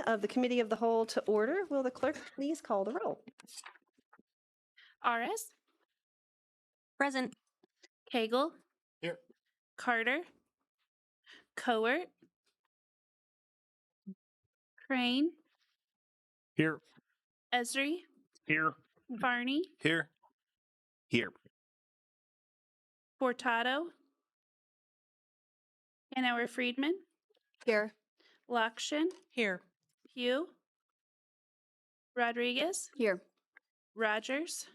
Of the Committee of the Whole to order. Will the clerk please call the roll? Aris, Present. Cagle, Here. Carter, Cowart, Crane, Here. Esri, Here. Varney, Here. Here. Portato, Hanauer Friedman, Here. Lakshin, Here. Pugh, Rodriguez, Here. Rogers,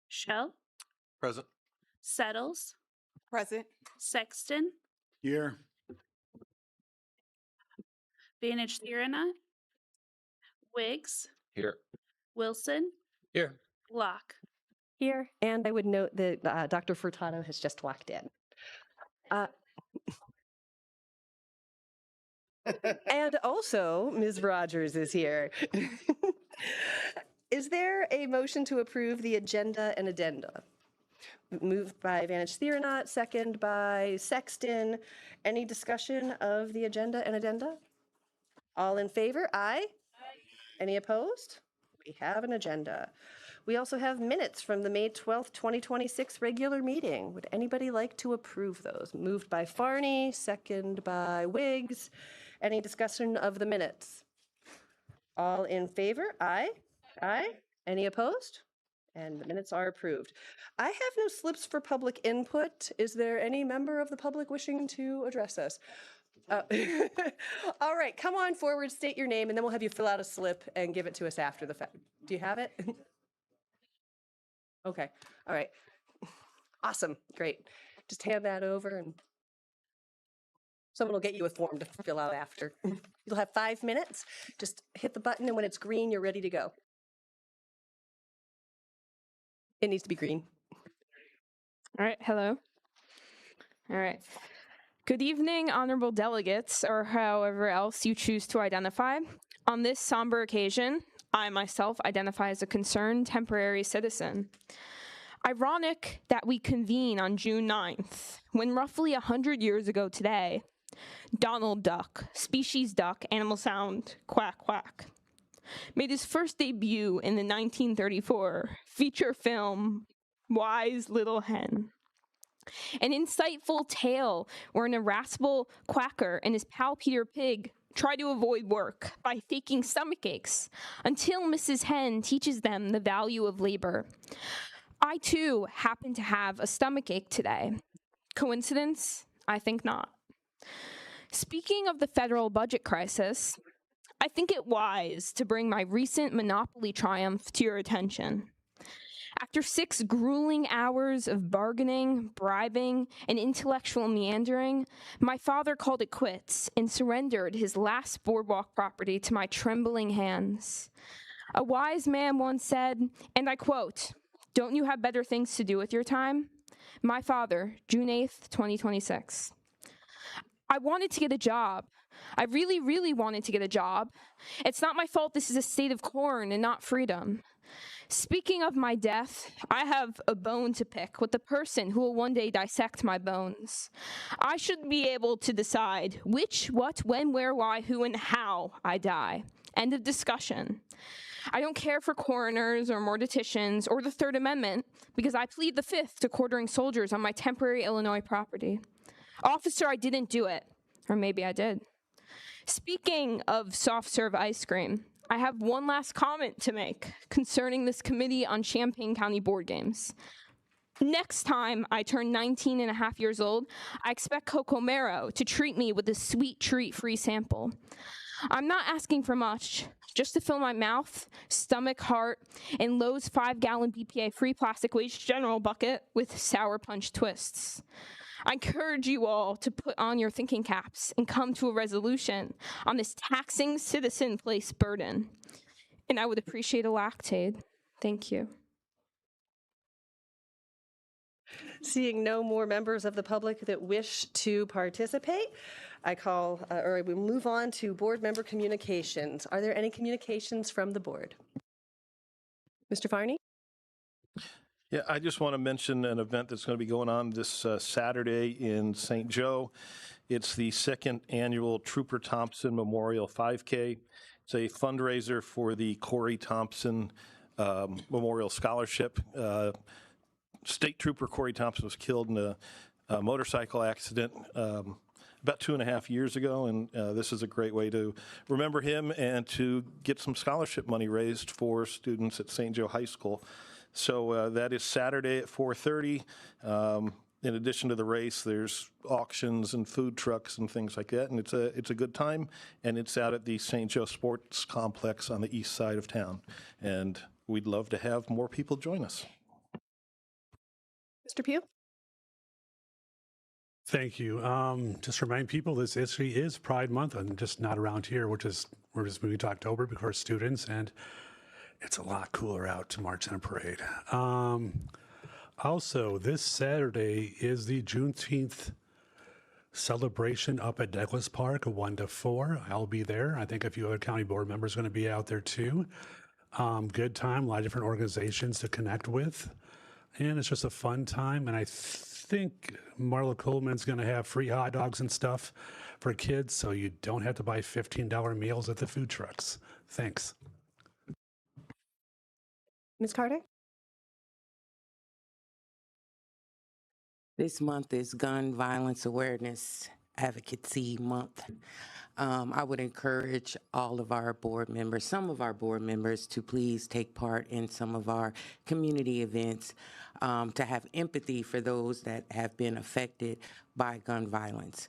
Shell, Present. Settles, Present. Sexton, Here. Vantage Thiranot, Wiggs, Here. Wilson, Here. Locke. Here. And I would note that Dr. Furtado has just walked in. And also, Ms. Rogers is here. Is there a motion to approve the agenda and addenda? Moved by Vantage Thiranot, second by Sexton. Any discussion of the agenda and addenda? All in favor? Aye. Any opposed? We have an agenda. We also have minutes from the May 12th, 2026 regular meeting. Would anybody like to approve those? Moved by Farney, second by Wiggs. Any discussion of the minutes? All in favor? Aye. Aye. Any opposed? And the minutes are approved. I have no slips for public input. Is there any member of the public wishing to address us? All right, come on forward, state your name, and then we'll have you fill out a slip and give it to us after the fact. Do you have it? Okay, all right. Awesome, great. Just hand that over and someone will get you a form to fill out after. You'll have 5 minutes. Just hit the button, and when it's green, you're ready to go. It needs to be green. All right, hello. All right. Good evening, honorable delegates, or however else you choose to identify. On this somber occasion, I myself identify as a concerned temporary citizen. Ironic that we convene on June 9th, when roughly 100 years ago today, Donald Duck, species duck, animal sound, quack, quack, made his first debut in the 1934 feature film, Wise Little Hen. An insightful tale where an irascible quacker and his pal Peter Pig try to avoid work by faking stomach aches until Mrs. Hen teaches them the value of labor. I too happen to have a stomach ache today. Coincidence? I think not. Speaking of the federal budget crisis, I think it wise to bring my recent Monopoly triumph to your attention. After 6 grueling hours of bargaining, bribing, and intellectual meandering, my father called it quits and surrendered his last boardwalk property to my trembling hands. A wise man once said, and I quote, "Don't you have better things to do with your time?" My father, June 8th, 2026. I wanted to get a job. I really, really wanted to get a job. It's not my fault this is a state of corn and not freedom. Speaking of my death, I have a bone to pick with the person who will one day dissect my bones. I should be able to decide which, what, when, where, why, who, and how I die. End of discussion. I don't care for coroners or morticians or the Third Amendment because I plead the Fifth to quartering soldiers on my temporary Illinois property. Officer, I didn't do it. Or maybe I did. Speaking of soft serve ice cream, I have one last comment to make concerning this committee on Champaign County board games. Next time I turn 19 and a half years old, I expect Coco Mero to treat me with a sweet treat free sample. I'm not asking for much, just to fill my mouth, stomach, heart, and Lowe's 5-gallon BPA free plastic waste general bucket with sour punch twists. I encourage you all to put on your thinking caps and come to a resolution on this taxing citizen-placed burden. And I would appreciate a lactate. Thank you. Seeing no more members of the public that wish to participate, we move on to board member communications. Are there any communications from the board? Mr. Farney? Yeah, I just want to mention an event that's going to be going on this Saturday in St. Joe. It's the second annual Trooper Thompson Memorial 5K. It's a fundraiser for the Corey Thompson Memorial Scholarship. State Trooper Corey Thompson was killed in a motorcycle accident about 2.5 years ago, and this is a great way to remember him and to get some scholarship money raised for students at St. Joe High School. So that is Saturday at 4:30. In addition to the race, there's auctions and food trucks and things like that, and it's a good time, and it's out at the St. Joe Sports Complex on the east side of town, and we'd love to have more people join us. Mr. Pugh? Thank you. Just remind people this actually is Pride Month, and just not around here, we're just moving to October for students, and it's a lot cooler out to march in a parade. Also, this Saturday is the Juneteenth celebration up at Douglas Park, 1 to 4. I'll be there. I think a few other county board members are going to be out there too. Good time, a lot of different organizations to connect with, and it's just a fun time. And I think Marla Coleman's going to have free hot dogs and stuff for kids, so you don't have to buy $15 meals at the food trucks. Thanks. Ms. Carter? This month is Gun Violence Awareness Advocacy Month. I would encourage all of our board members, some of our board members, to please take part in some of our community events, to have empathy for those that have been affected by gun violence.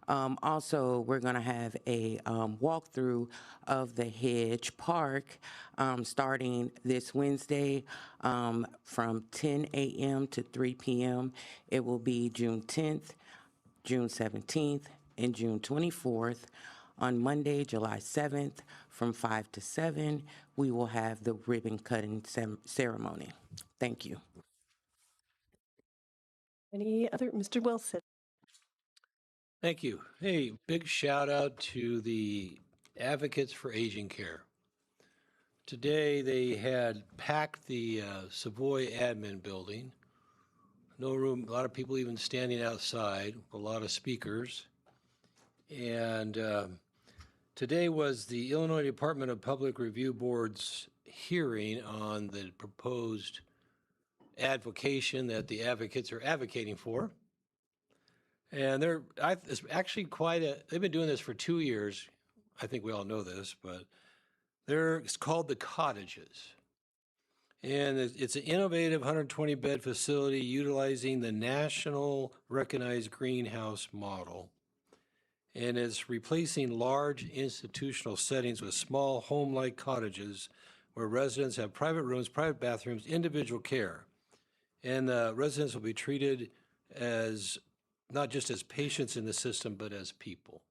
Also, we're going to have a walkthrough of the Hedge Park starting this Wednesday from 10 a.m. to 3 p.m. It will be June 10th, June 17th, and June 24th. On Monday, July 7th, from 5 to 7, we will have the ribbon cutting ceremony. Thank you. Any other? Mr. Wilson? Thank you. Hey, big shout out to the Advocates for Aging Care. Today they had packed the Savoy admin building. No room, a lot of people even standing outside, a lot of speakers. And today was the Illinois Department of Public Review Board's hearing on the proposed advocation that the advocates are advocating for. And it's actually they've been doing this for 2 years. I think we all know this, but it's called the Cottages. And it's an innovative 120-bed facility utilizing the national recognized greenhouse model. And it's replacing large institutional settings with small home-like cottages where residents have private rooms, private bathrooms, individual care. And the residents will be treated as not just as patients in the system, but as people.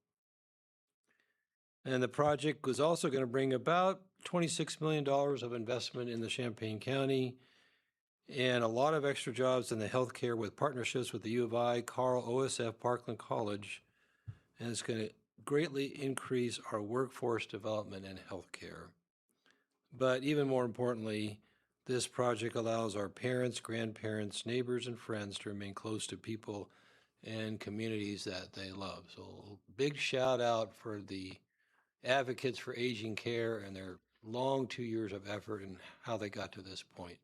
And the project was also going to bring about $26 million of investment in the Champaign County and a lot of extra jobs in the healthcare with partnerships with the U of I, Carl, OSF, Parkland College. And it's going to greatly increase our workforce development in healthcare. But even more importantly, this project allows our parents, grandparents, neighbors, and friends to remain close to people and communities that they love. So big shout out for the Advocates for Aging Care and their long 2 years of effort and how they got to this point.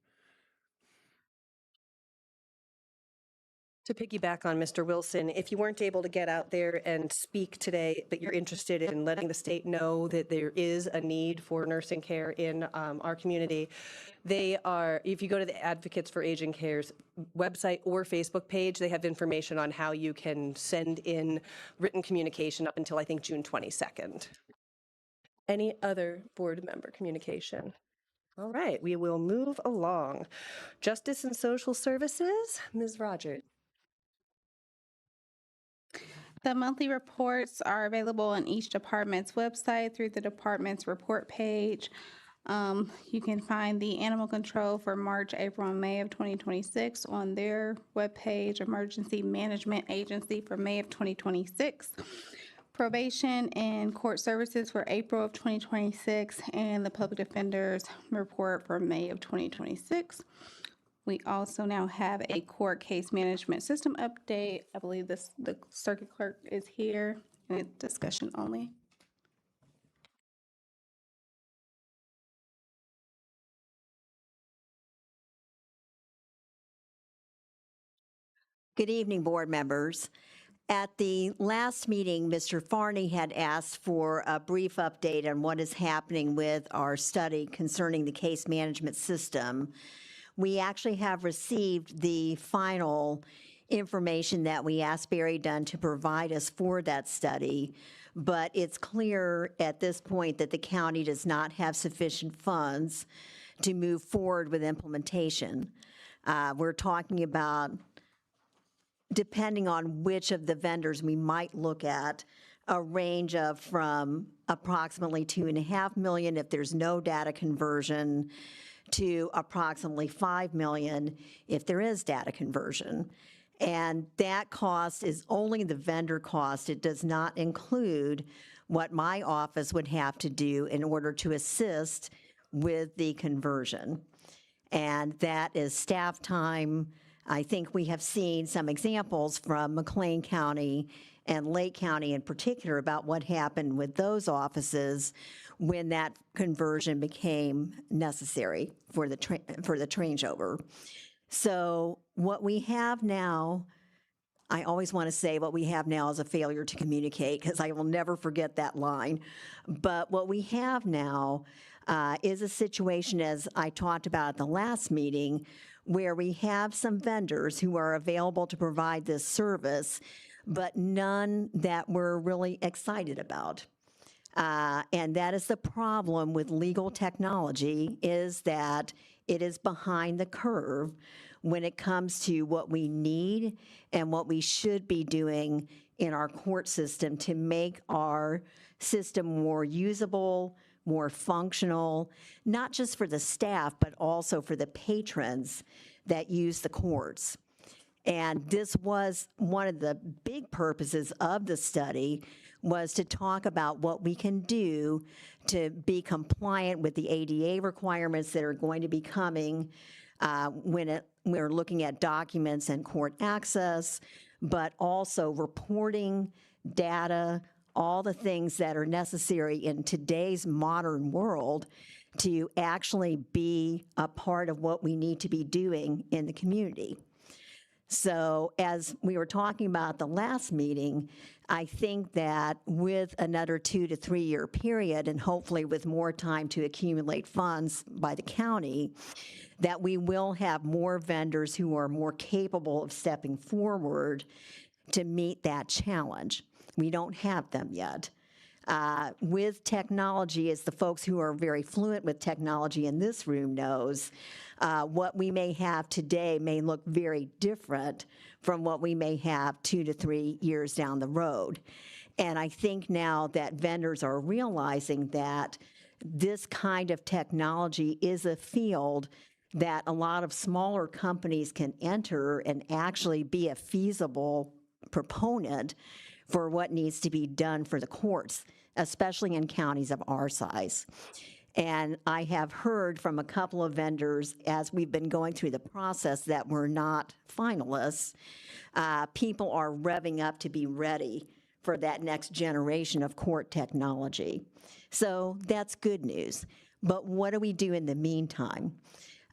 To piggyback on Mr. Wilson, if you weren't able to get out there and speak today, but you're interested in letting the state know that there is a need for nursing care in our community, if you go to the Advocates for Aging Care's website or Facebook page, they have information on how you can send in written communication up until, I think, June 22nd. Any other board member communication? All right, we will move along. Justice and Social Services, Ms. Rogers. The monthly reports are available on each department's website through the department's report page. You can find the animal control for March, April, and May of 2026 on their webpage, Emergency Management Agency for May of 2026. Probation and court services for April of 2026, and the public defender's report for May of 2026. We also now have a court case management system update. I believe the circuit clerk is here, and it's discussion only. Good evening, board members. At the last meeting, Mr. Farney had asked for a brief update on what is happening with our study concerning the case management system. We actually have received the final information that we asked Barry Dunn to provide us for that study, but it's clear at this point that the county does not have sufficient funds to move forward with implementation. We're talking about, depending on which of the vendors we might look at, a range of from approximately 2.5 million if there's no data conversion to approximately 5 million if there is data conversion. And that cost is only the vendor cost. It does not include what my office would have to do in order to assist with the conversion. And that is staff time. I think we have seen some examples from McLean County and Lake County in particular about what happened with those offices when that conversion became necessary for the changeover. So what we have now, I always want to say what we have now is a failure to communicate, because I will never forget that line. But what we have now is a situation, as I talked about at the last meeting, where we have some vendors who are available to provide this service, but none that we're really excited about. And that is the problem with legal technology, is that it is behind the curve when it comes to what we need and what we should be doing in our court system to make our system more usable, more functional, not just for the staff, but also for the patrons that use the courts. And this was one of the big purposes of the study, was to talk about what we can do to be compliant with the ADA requirements that are going to be coming when we're looking at documents and court access, but also reporting, data, all the things that are necessary in today's modern world to actually be a part of what we need to be doing in the community. So as we were talking about the last meeting, I think that with another 2 to 3 year period, and hopefully with more time to accumulate funds by the county, that we will have more vendors who are more capable of stepping forward to meet that challenge. We don't have them yet. With technology, as the folks who are very fluent with technology in this room knows, what we may have today may look very different from what we may have 2 to 3 years down the road. And I think now that vendors are realizing that this kind of technology is a field that a lot of smaller companies can enter and actually be a feasible proponent for what needs to be done for the courts, especially in counties of our size. And I have heard from a couple of vendors as we've been going through the process that we're not finalists. People are revving up to be ready for that next generation of court technology. So that's good news. But what do we do in the meantime?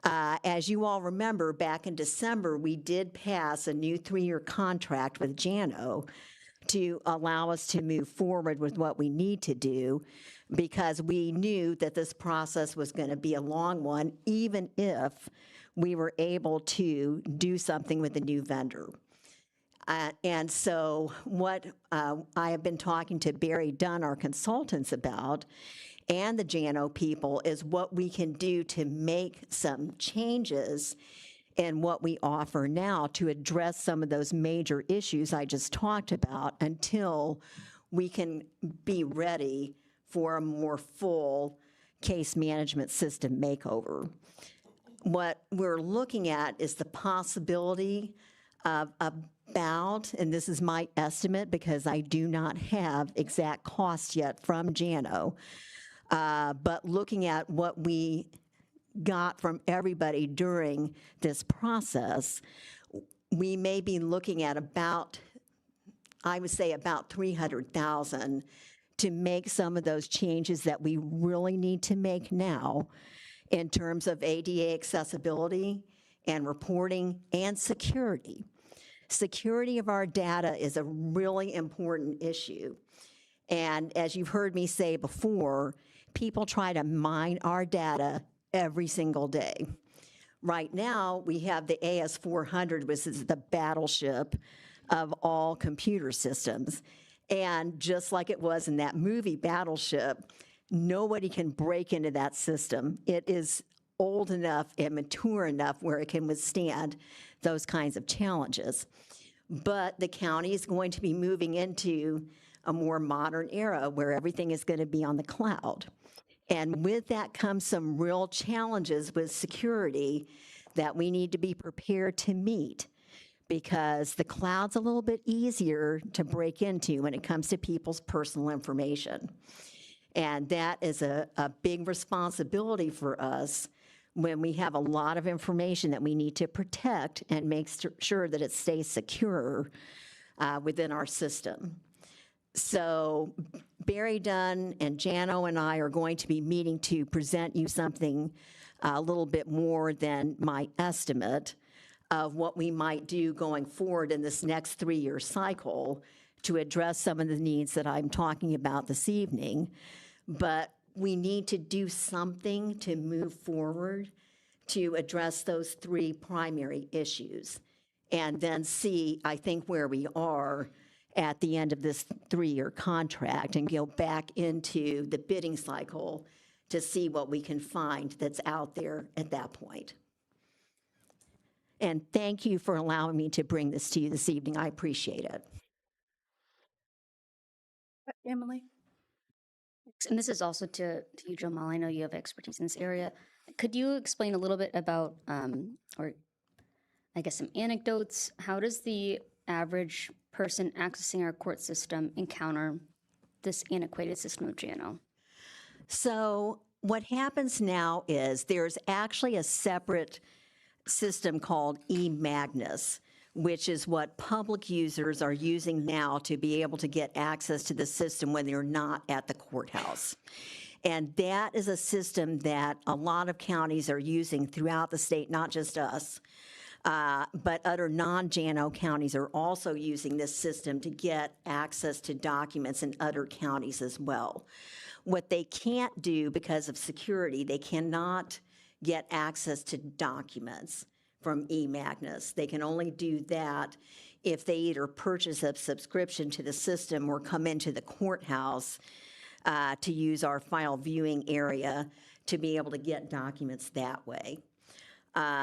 As you all remember, back in December, we did pass a new 3-year contract with JANO to allow us to move forward with what we need to do, because we knew that this process was going to be a long one, even if we were able to do something with a new vendor. And so what I have been talking to Barry Dunn, our consultants, about, and the JANO people, is what we can do to make some changes in what we offer now to address some of those major issues I just talked about until we can be ready for a more full case management system makeover. What we're looking at is the possibility of about, and this is my estimate because I do not have exact costs yet from JANO, but looking at what we got from everybody during this process, we may be looking at about, I would say about 300,000 to make some of those changes that we really need to make now in terms of ADA accessibility and reporting and security. Security of our data is a really important issue. And as you've heard me say before, people try to mine our data every single day. Right now, we have the AS400, which is the battleship of all computer systems. And just like it was in that movie Battleship, nobody can break into that system. It is old enough and mature enough where it can withstand those kinds of challenges. But the county is going to be moving into a more modern era where everything is going to be on the cloud. And with that comes some real challenges with security that we need to be prepared to meet, because the cloud's a little bit easier to break into when it comes to people's personal information. And that is a big responsibility for us when we have a lot of information that we need to protect and make sure that it stays secure within our system. So Barry Dunn and Jano and I are going to be meeting to present you something a little bit more than my estimate of what we might do going forward in this next 3-year cycle to address some of the needs that I'm talking about this evening. But we need to do something to move forward to address those 3 primary issues, and then see, I think, where we are at the end of this 3-year contract and go back into the bidding cycle to see what we can find that's out there at that point. And thank you for allowing me to bring this to you this evening. I appreciate it. Emily? And this is also to you, Jamal. I know you have expertise in this area. Could you explain a little bit about, or I guess some anecdotes? How does the average person accessing our court system encounter this antiquated system of JNO? So what happens now is there's actually a separate system called eMagnus, which is what public users are using now to be able to get access to the system when they're not at the courthouse. And that is a system that a lot of counties are using throughout the state, not just us, but other non-JANO counties are also using this system to get access to documents in other counties as well. What they can't do because of security, they cannot get access to documents from eMagnus. They can only do that if they either purchase a subscription to the system or come into the courthouse to use our file viewing area to be able to get documents that way.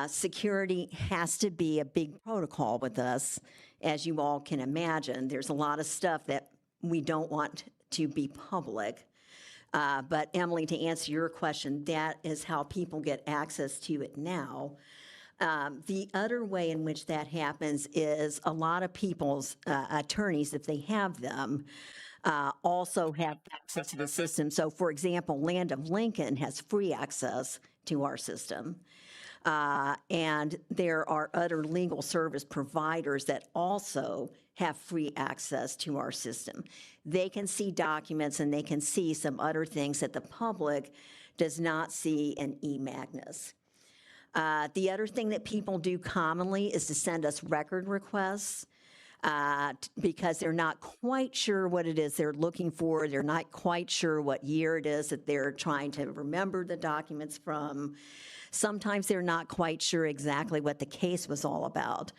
Security has to be a big protocol with us, as you all can imagine. There's a lot of stuff that we don't want to be public. But Emily, to answer your question, that is how people get access to it now. The other way in which that happens is a lot of people's attorneys, if they have them, also have access to the system. So for example, Land of Lincoln has free access to our system. And there are other legal service providers that also have free access to our system. They can see documents and they can see some other things that the public does not see in eMagnus. The other thing that people do commonly is to send us record requests because they're not quite sure what it is they're looking for. They're not quite sure what year it is that they're trying to remember the documents from. Sometimes they're not quite sure exactly what the case was all about.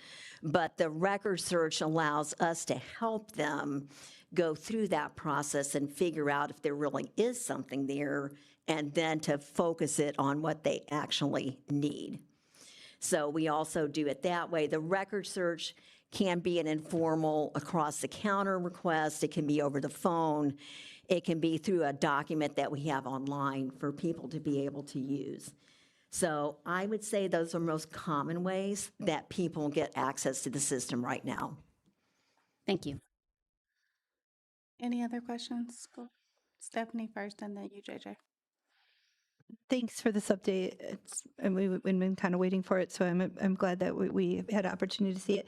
But the record search allows us to help them go through that process and figure out if there really is something there, and then to focus it on what they actually need. So we also do it that way. The record search can be an informal across-the-counter request. It can be over the phone. It can be through a document that we have online for people to be able to use. So I would say those are most common ways that people get access to the system right now. Thank you. Any other questions? Go. Stephanie first and then you, JJ. Thanks for this update. And we've been kind of waiting for it, so I'm glad that we had an opportunity to see it.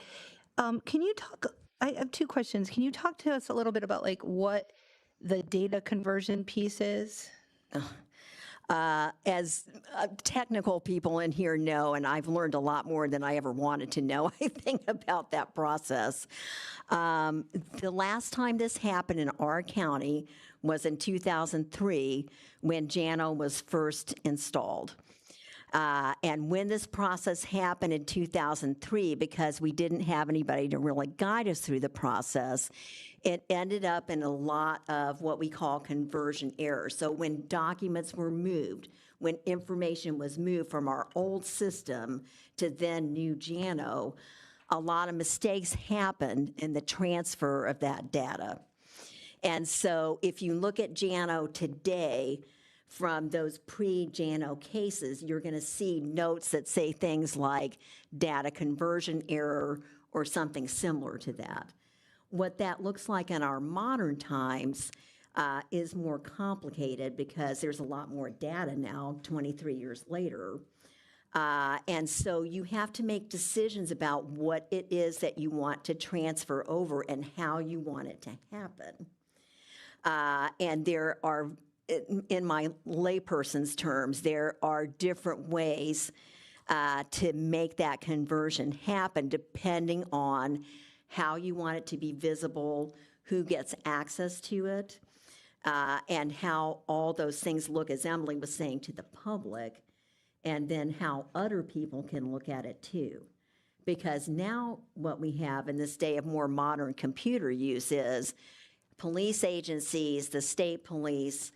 Can you talk? I have two questions. Can you talk to us a little bit about like what the data conversion piece is? As technical people in here know, and I've learned a lot more than I ever wanted to know, I think, about that process. The last time this happened in our county was in 2003 when JANO was first installed. And when this process happened in 2003, because we didn't have anybody to really guide us through the process, it ended up in a lot of what we call conversion errors. So when documents were moved, when information was moved from our old system to then new JANO, a lot of mistakes happened in the transfer of that data. And so if you look at JANO today, from those pre-JANO cases, you're going to see notes that say things like data conversion error or something similar to that. What that looks like in our modern times is more complicated because there's a lot more data now, 23 years later. And so you have to make decisions about what it is that you want to transfer over and how you want it to happen. And there are, in my layperson's terms, there are different ways to make that conversion happen depending on how you want it to be visible, who gets access to it, and how all those things look, as Emily was saying, to the public, and then how other people can look at it too. Because now what we have in this day of more modern computer use is police agencies, the state police,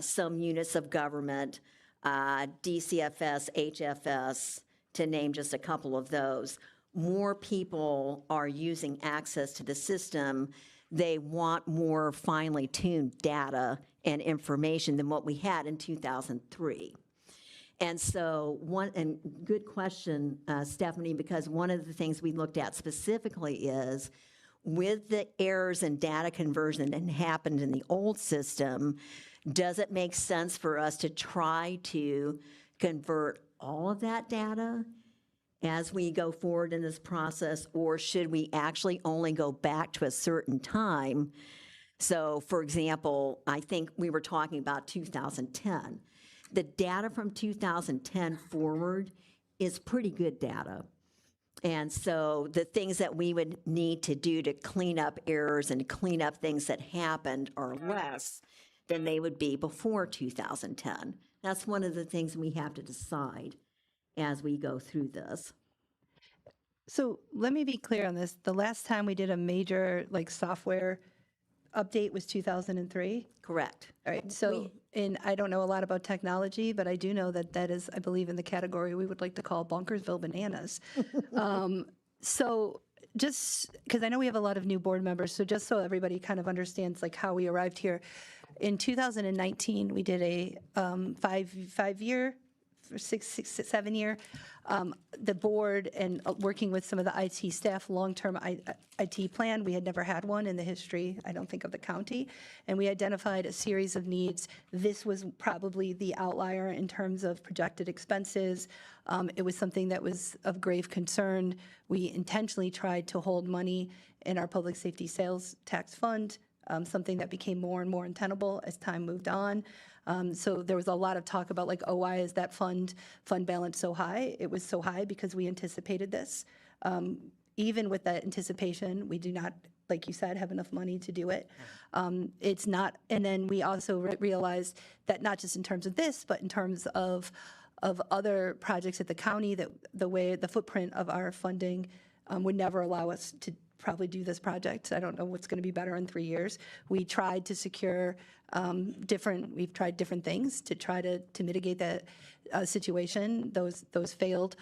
some units of government, DCFS, HFS, to name just a couple of those. More people are using access to the system. They want more finely tuned data and information than what we had in 2003. And so good question, Stephanie, because one of the things we looked at specifically is with the errors in data conversion that happened in the old system, does it make sense for us to try to convert all of that data as we go forward in this process, or should we actually only go back to a certain time? So, for example, I think we were talking about 2010. The data from 2010 forward is pretty good data. And so the things that we would need to do to clean up errors and clean up things that happened are less than they would be before 2010. That's one of the things we have to decide as we go through this. So let me be clear on this. The last time we did a major like software update was 2003? Correct. All right, so, and I don't know a lot about technology, but I do know that that is, I believe, in the category we would like to call Bonkersville bananas. So just, because I know we have a lot of new board members, so just so everybody kind of understands like how we arrived here. In 2019, we did a 5-year, 7 year, the board and working with some of the IT staff, long-term IT plan. We had never had one in the history, I don't think, of the county. And we identified a series of needs. This was probably the outlier in terms of projected expenses. It was something that was of grave concern. We intentionally tried to hold money in our public safety sales tax fund, something that became more and more untenable as time moved on. So there was a lot of talk about like, oh, why is that fund balance so high? It was so high because we anticipated this. Even with that anticipation, we do not, like you said, have enough money to do it. It's not, and then we also realized that not just in terms of this, but in terms of other projects at the county, that the footprint of our funding would never allow us to probably do this project. I don't know what's going to be better in 3 years. We tried to secure we've tried different things to try to mitigate that situation. Those failed.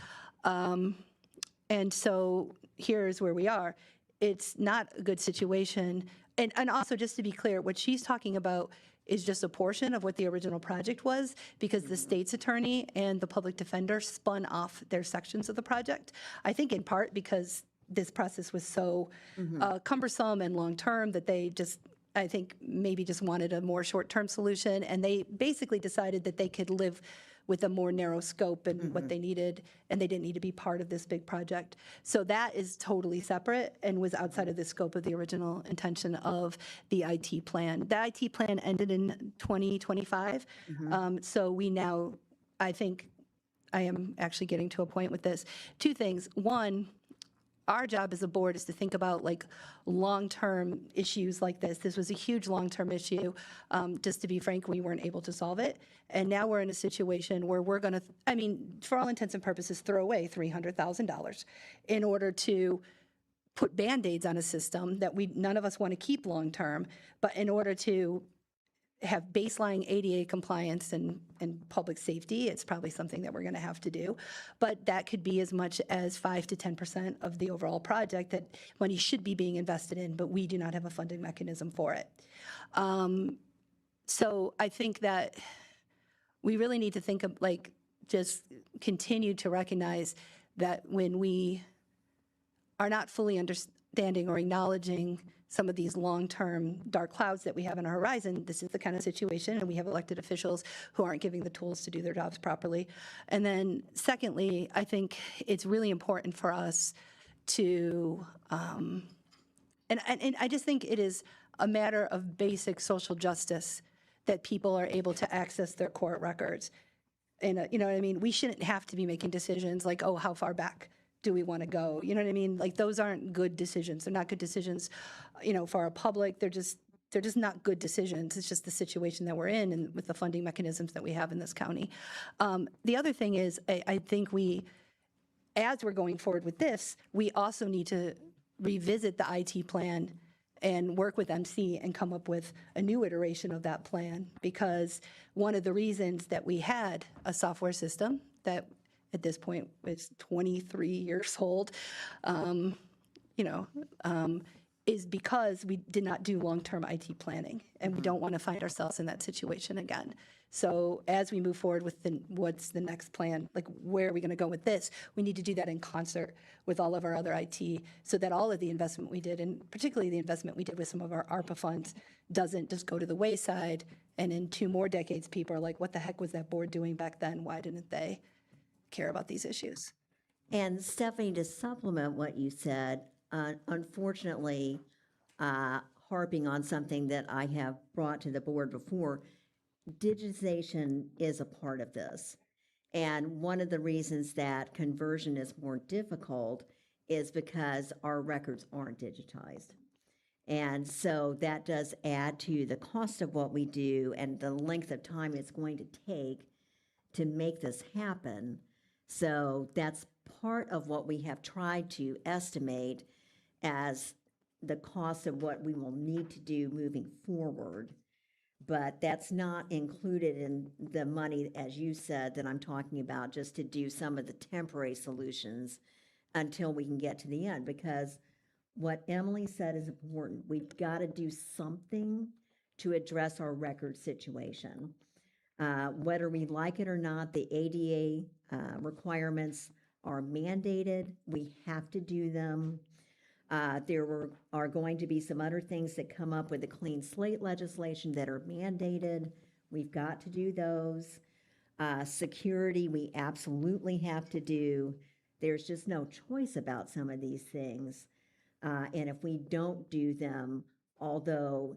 And so here's where we are. It's not a good situation. And also, just to be clear, what she's talking about is just a portion of what the original project was, because the state's attorney and the public defender spun off their sections of the project. I think in part because this process was so cumbersome and long-term that they just I think maybe just wanted a more short-term solution, and they basically decided that they could live with a more narrow scope and what they needed, and they didn't need to be part of this big project. So that is totally separate and was outside of the scope of the original intention of the IT plan. The IT plan ended in 2025, so we now, I think, I am actually getting to a point with this. Two things. One, our job as a board is to think about like long-term issues like this. This was a huge long-term issue. Just to be frank, we weren't able to solve it. And now we're in a situation where we're going to, I mean, for all intents and purposes, throw away $300,000 in order to put Band-Aids on a system that none of us want to keep long-term, but in order to have baseline ADA compliance and public safety, it's probably something that we're going to have to do. But that could be as much as 5 to 10% of the overall project that money should be being invested in, but we do not have a funding mechanism for it. So I think that we really need to think of, like, just continue to recognize that when we are not fully understanding or acknowledging some of these long-term dark clouds that we have on our horizon, this is the kind of situation, and we have elected officials who aren't giving the tools to do their jobs properly. And then secondly, I think it's really important for us to, and I just think it is a matter of basic social justice that people are able to access their court records. And you know what I mean? We shouldn't have to be making decisions like, oh, how far back do we want to go? You know what I mean? Like, those aren't good decisions. They're not good decisions, you know, for our public. They're just not good decisions. It's just the situation that we're in and with the funding mechanisms that we have in this county. The other thing is, I think as we're going forward with this, we also need to revisit the IT plan and work with MC and come up with a new iteration of that plan, because one of the reasons that we had a software system that at this point is 23 years old, is because we did not do long-term IT planning, and we don't want to find ourselves in that situation again. So as we move forward with what's the next plan, like where are we going to go with this, we need to do that in concert with all of our other IT, so that all of the investment we did, and particularly the investment we did with some of our ARPA funds, doesn't just go to the wayside, and in 2 more decades, people are like, what the heck was that board doing back then? Why didn't they care about these issues? And Stephanie, to supplement what you said, unfortunately, harping on something that I have brought to the board before, digitization is a part of this. And one of the reasons that conversion is more difficult is because our records aren't digitized. And so that does add to the cost of what we do and the length of time it's going to take to make this happen. So that's part of what we have tried to estimate as the cost of what we will need to do moving forward. But that's not included in the money, as you said, that I'm talking about, just to do some of the temporary solutions until we can get to the end. Because what Emily said is important. We've got to do something to address our record situation. Whether we like it or not, the ADA requirements are mandated. We have to do them. There are going to be some other things that come up with the clean slate legislation that are mandated. We've got to do those. Security, we absolutely have to do. There's just no choice about some of these things. And if we don't do them, although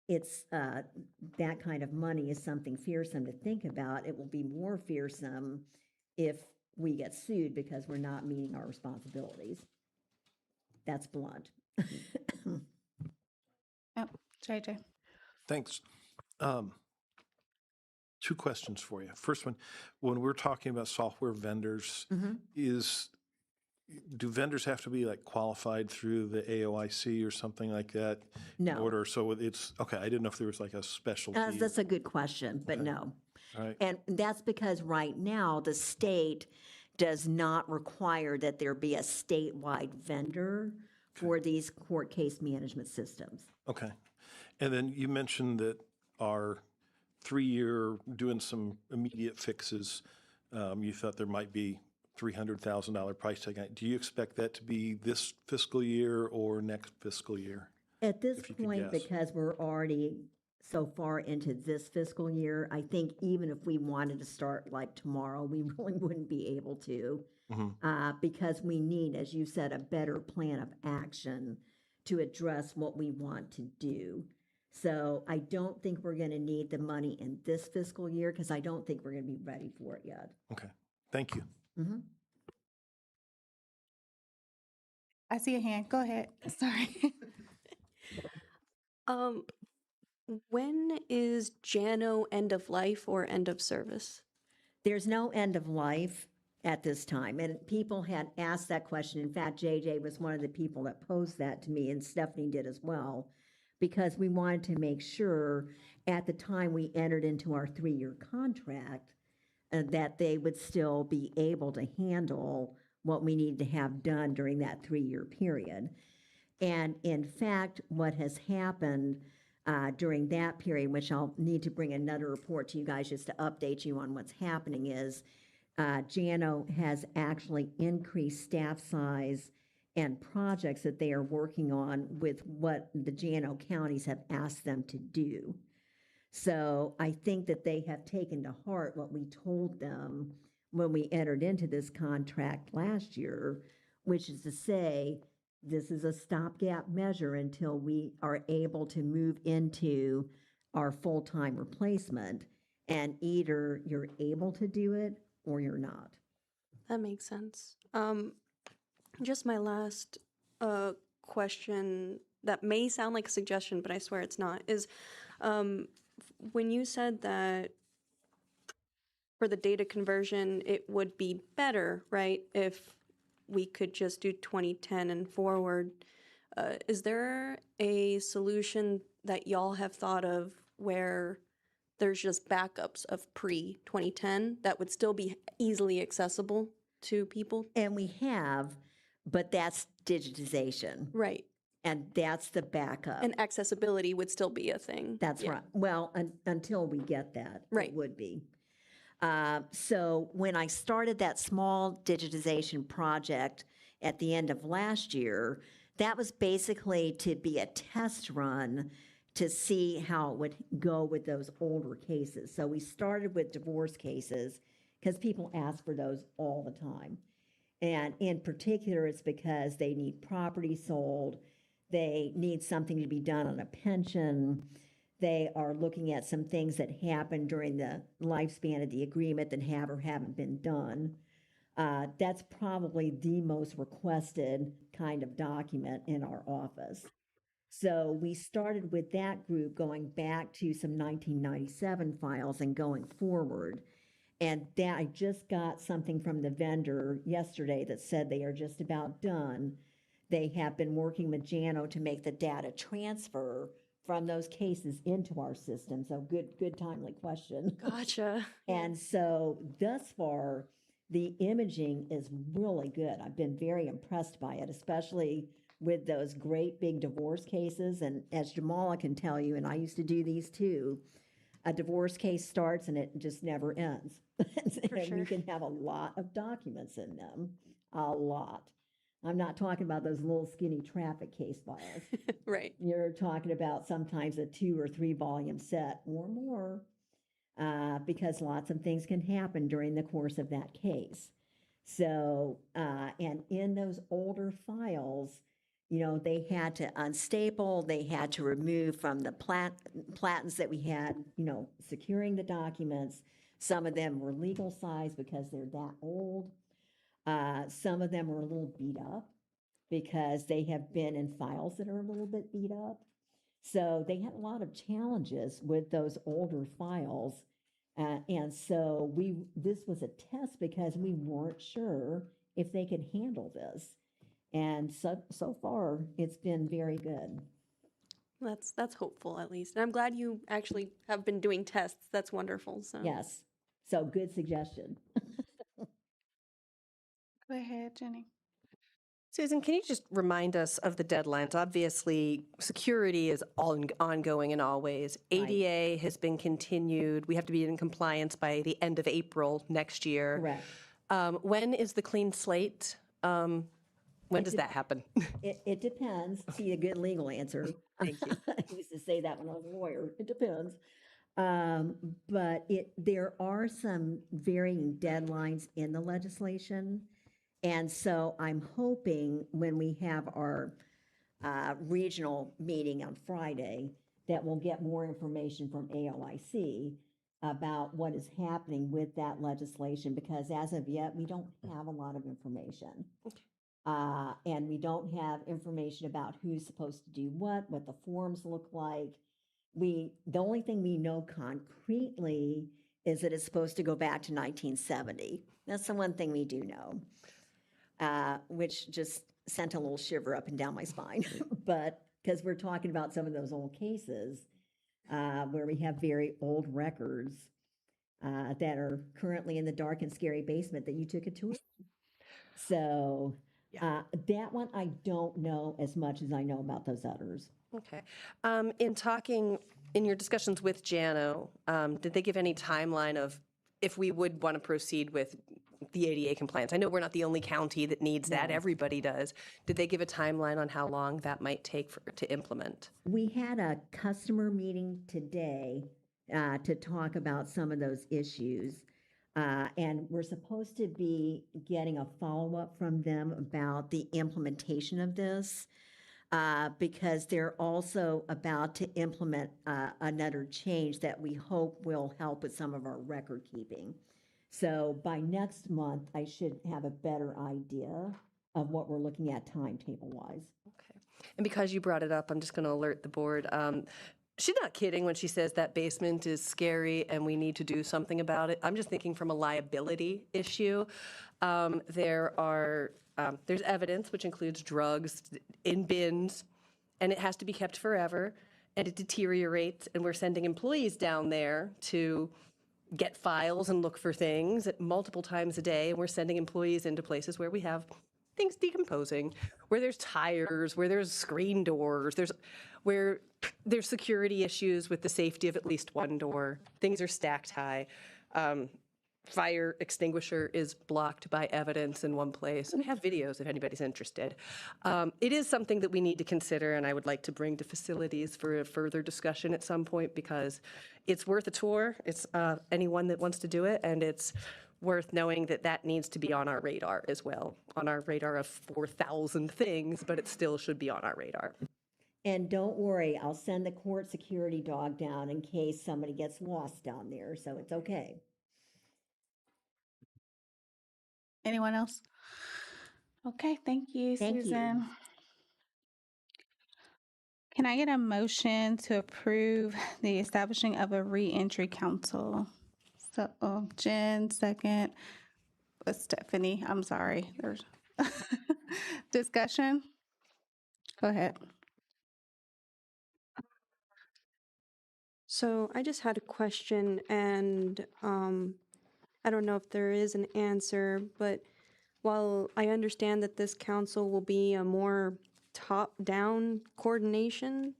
it's that kind of money is something fearsome to think about, it will be more fearsome if we get sued because we're not meeting our responsibilities. That's blunt. Oh, JJ. Thanks. 2 questions for you. First one, when we're talking about software vendors, do vendors have to be like qualified through the AOIC or something like that? No. In order, so it's, okay, I didn't know if there was like a specialty. That's a good question, but no. All right. And that's because right now the state does not require that there be a statewide vendor for these court case management systems. Okay. And then you mentioned that our 3-year doing some immediate fixes, you thought there might be $300,000 price tag. Do you expect that to be this fiscal year or next fiscal year? At this if you could point, guess. because we're already so far into this fiscal year, I think even if we wanted to start like tomorrow, we really wouldn't be able to. Because we need, as you said, a better plan of action to address what we want to do. So I don't think we're going to need the money in this fiscal year because I don't think we're going to be ready for it yet. Okay, thank you. I see a hand. Go ahead. Sorry. When is Jano end of life or end of service? There's no end of life at this time. And people had asked that question. In fact, JJ was one of the people that posed that to me, and Stephanie did as well, because we wanted to make sure at the time we entered into our 3-year contract that they would still be able to handle what we needed to have done during that 3-year period. And in fact, what has happened during that period, which I'll need to bring another report to you guys just to update you on what's happening, is JANO has actually increased staff size and projects that they are working on with what the JANO counties have asked them to do. So I think that they have taken to heart what we told them when we entered into this contract last year, which is to say, this is a stopgap measure until we are able to move into our full-time replacement, and either you're able to do it or you're not. That makes sense. Just my last question that may sound like a suggestion, but I swear it's not, is when you said that for the data conversion, it would be better, right, if we could just do 2010 and forward. Is there a solution that y'all have thought of where there's just backups of pre-2010 that would still be easily accessible to people? And we have, but that's digitization. Right. And that's the backup. And accessibility would still be a thing. That's right. Well, until we get that, Right. it would be. So when I started that small digitization project at the end of last year, that was basically to be a test run to see how it would go with those older cases. So we started with divorce cases because people ask for those all the time. And in particular, it's because they need property sold, they need something to be done on a pension, they are looking at some things that happened during the lifespan of the agreement that have or haven't been done. That's probably the most requested kind of document in our office. So we started with that group going back to some 1997 files and going forward. And that I just got something from the vendor yesterday that said they are just about done. They have been working with JANO to make the data transfer from those cases into our system. So good timely question. Gotcha. And so thus far, the imaging is really good. I've been very impressed by it, especially with those great big divorce cases. And as Jamala can tell you, and I used to do these too, a divorce case starts and it just never ends. And you can have a lot of documents in them, a lot. I'm not talking about those little skinny traffic case files. Right. You're talking about sometimes a 2 or 3 volume set or more, because lots of things can happen during the course of that case. So, and in those older files, you know, they had to unstaple, they had to remove from the platens that we had, you know, securing the documents. Some of them were legal size because they're that old. Some of them were a little beat up because they have been in files that are a little bit beat up. So they had a lot of challenges with those older files. And so this was a test because we weren't sure if they could handle this. And so far, it's been very good. That's hopeful, at least. And I'm glad you actually have been doing tests. That's wonderful. So Yes. So good suggestion. Go ahead, Jenny. Susan, can you just remind us of the deadlines? Obviously, security is ongoing and always. ADA has been continued. We have to be in compliance by the end of April next year. Correct. When is the clean slate? When does that happen? It depends. See, a good legal answer. Thank you. I used to say that when I was a lawyer. It depends. But there are some varying deadlines in the legislation. And so I'm hoping when we have our regional meeting on Friday, that we'll get more information from AOIC about what is happening with that legislation, because as of yet, we don't have a lot of information. And we don't have information about who's supposed to do what the forms look like. The only thing we know concretely is that it's supposed to go back to 1970. That's the one thing we do know, which just sent a little shiver up and down my spine. But because we're talking about some of those old cases where we have very old records that are currently in the dark and scary basement that you took a tour. So that one, I don't know as much as I know about those others. Okay. In your discussions with JANO, did they give any timeline of if we would want to proceed with the ADA compliance? I know we're not the only county that needs that. Everybody does. Did they give a timeline on how long that might take to implement? We had a customer meeting today to talk about some of those issues. And we're supposed to be getting a follow-up from them about the implementation of this. Because they're also about to implement another change that we hope will help with some of our record keeping. So by next month, I should have a better idea of what we're looking at timetable-wise. Okay. And because you brought it up, I'm just going to alert the board. She's not kidding when she says that basement is scary and we need to do something about it. I'm just thinking from a liability issue. There's evidence, which includes drugs, in bins, and it has to be kept forever, and it deteriorates, and we're sending employees down there to get files and look for things multiple times a day, and we're sending employees into places where we have things decomposing, where there's tires, where there's screen doors, where there's security issues with the safety of at least one door. Things are stacked high. Fire extinguisher is blocked by evidence in one place. I have videos if anybody's interested. It is something that we need to consider, and I would like to bring to facilities for a further discussion at some point, because it's worth a tour. It's anyone that wants to do it, and it's worth knowing that that needs to be on our radar as well, on our radar of 4,000 things, but it still should be on our radar. And don't worry, I'll send the court security dog down in case somebody gets lost down there, so it's okay. Anyone else? Okay, thank you, Thank you. Susan. Can I get a motion to approve the establishing of a reentry council? So, Jen, second. Stephanie, I'm sorry. There's discussion? Go ahead. So I just had a question, and I don't know if there is an answer, but while I understand that this council will be a more top-down coordination,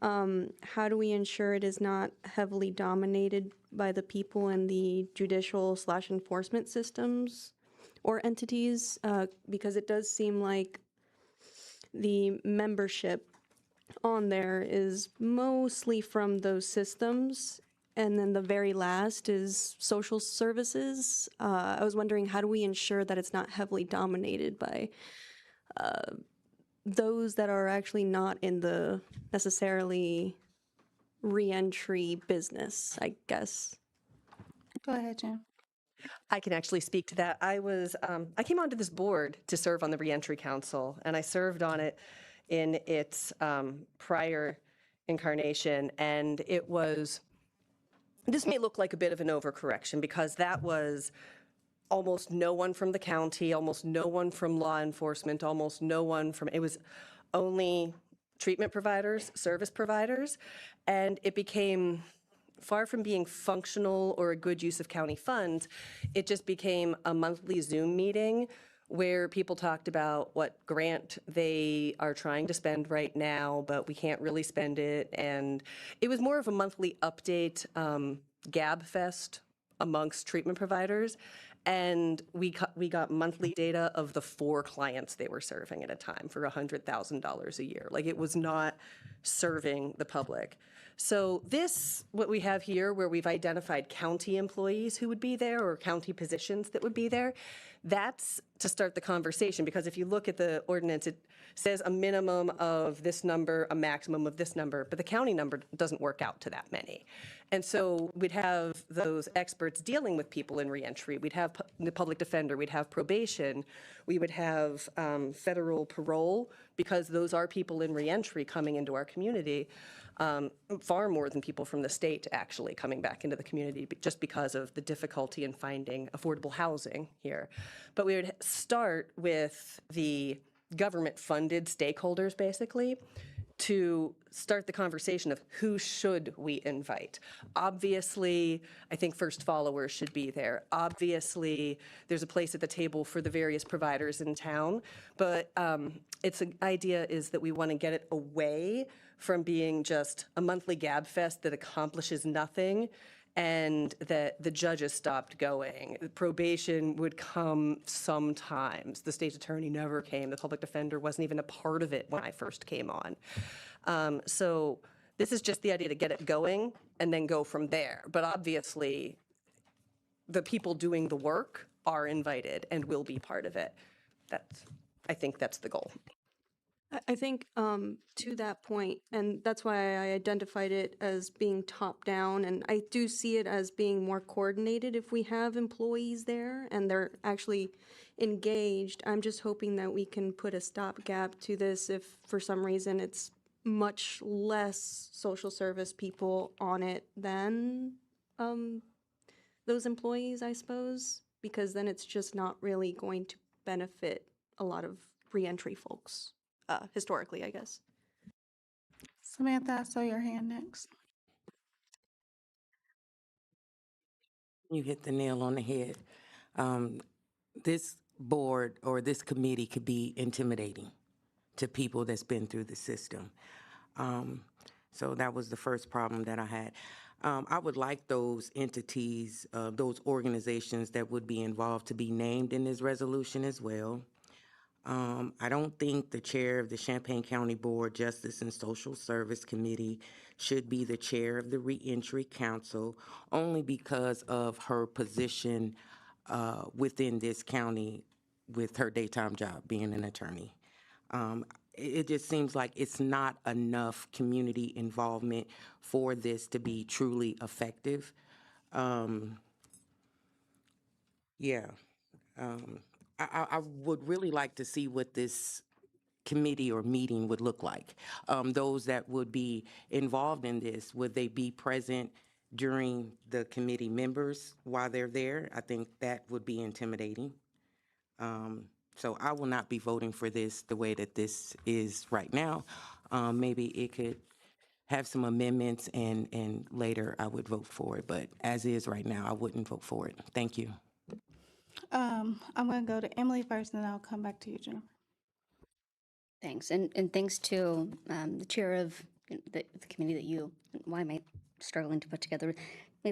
how do we ensure it is not heavily dominated by the people in the judicial/enforcement systems or entities? Because it does seem like the membership on there is mostly from those systems, and then the very last is social services. I was wondering, how do we ensure that it's not heavily dominated by those that are actually not in the necessarily reentry business, I guess? Go ahead, Jen. I can actually speak to that. I came onto this board to serve on the Reentry Council, and I served on it in its prior incarnation, and this may look like a bit of an overcorrection, because that was almost no one from the county, almost no one from law enforcement, almost no one it was only treatment providers, service providers, and it became, far from being functional or a good use of county funds, it just became a monthly Zoom meeting where people talked about what grant they are trying to spend right now, but we can't really spend it. And it was more of a monthly update gab fest amongst treatment providers. And we got monthly data of the 4 clients they were serving at a time for $100,000 a year. Like, it was not serving the public. So this, what we have here, where we've identified county employees who would be there or county positions that would be there, that's to start the conversation, because if you look at the ordinance, it says a minimum of this number, a maximum of this number, but the county number doesn't work out to that many. And so we'd have those experts dealing with people in reentry. We'd have the public defender, we'd have probation, we would have federal parole, because those are people in reentry coming into our community, far more than people from the state actually coming back into the community, just because of the difficulty in finding affordable housing here. But we would start with the government-funded stakeholders, basically, to start the conversation of who should we invite. Obviously, I think first followers should be there. Obviously, there's a place at the table for the various providers in town, but its idea is that we want to get it away from being just a monthly gab fest that accomplishes nothing, and that the judges stopped going. Probation would come sometimes. The state's attorney never came. The public defender wasn't even a part of it when I first came on. So this is just the idea to get it going and then go from there. But obviously, the people doing the work are invited and will be part of it. I think that's the goal. I think to that point, and that's why I identified it as being top down, and I do see it as being more coordinated if we have employees there and they're actually engaged. I'm just hoping that we can put a stopgap to this if for some reason it's much less social service people on it than those employees, I suppose, because then it's just not really going to benefit a lot of reentry folks. Historically, I guess. Samantha, I saw your hand next. You hit the nail on the head. This board or this committee could be intimidating to people that's been through the system. So that was the first problem that I had. I would like those entities, those organizations that would be involved to be named in this resolution as well. I don't think the chair of the Champaign County Board Justice and Social Service Committee should be the chair of the Reentry Council, only because of her position within this county with her daytime job being an attorney. It just seems like it's not enough community involvement for this to be truly effective. I would really like to see what this committee or meeting would look like. Those that would be involved in this, would they be present during the committee members while they're there? I think that would be intimidating. So I will not be voting for this the way that this is right now. Maybe it could have some amendments and later I would vote for it, but as is right now, I wouldn't vote for it. Thank you. I'm going to go to Emily first, and then I'll come back to you, Jennifer. Thanks, and thanks to the chair of the committee that why am I struggling to put together,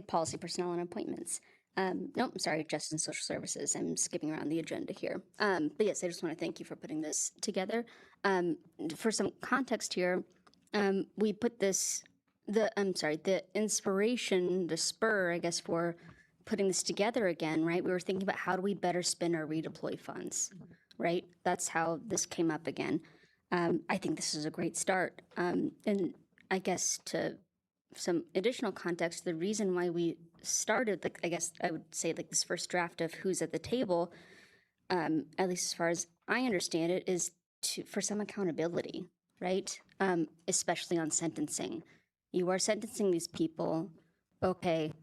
policy, personnel, and appointments. Nope, I'm sorry, Justice and Social Services. I'm skipping around the agenda here. But yes, I just want to thank you for putting this together. For some context here, we put this, the inspiration, the spur, I guess, for putting this together again, right? We were thinking about how do we better spend our redeploy funds, right? That's how this came up again. I think this is a great start. And I guess to some additional context, the reason why we started, I guess I would say this first draft of who's at the table, at least as far as I understand it, is for some accountability, right? Especially on sentencing. You are sentencing these people, okay,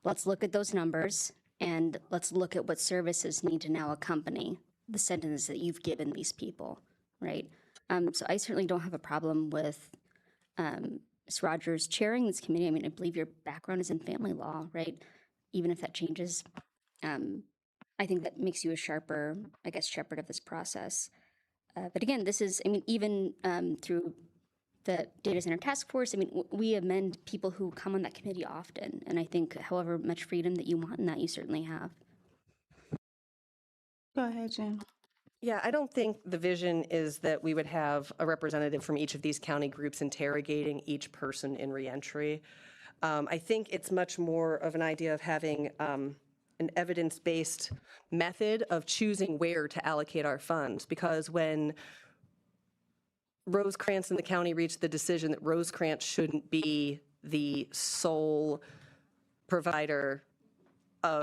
let's look at those numbers and let's look at what services need to now accompany the sentence that you've given these people, right? So I certainly don't have a problem with Ms. Rogers chairing this committee. I mean, I believe your background is in family law, right? Even if that changes, I think that makes you a sharper, I guess, shepherd of this process. But again, this is, I mean, even through the Data Center Task Force, I mean, we amend people who come on that committee often. And I think however much freedom that you want in that, you certainly have. Go ahead, Jen. Yeah, I don't think the vision is that we would have a representative from each of these county groups interrogating each person in reentry. I think it's much more of an idea of having an evidence-based method of choosing where to allocate our funds. Because when Rosecrans and the county reached the decision that Rosecrans shouldn't be the sole provider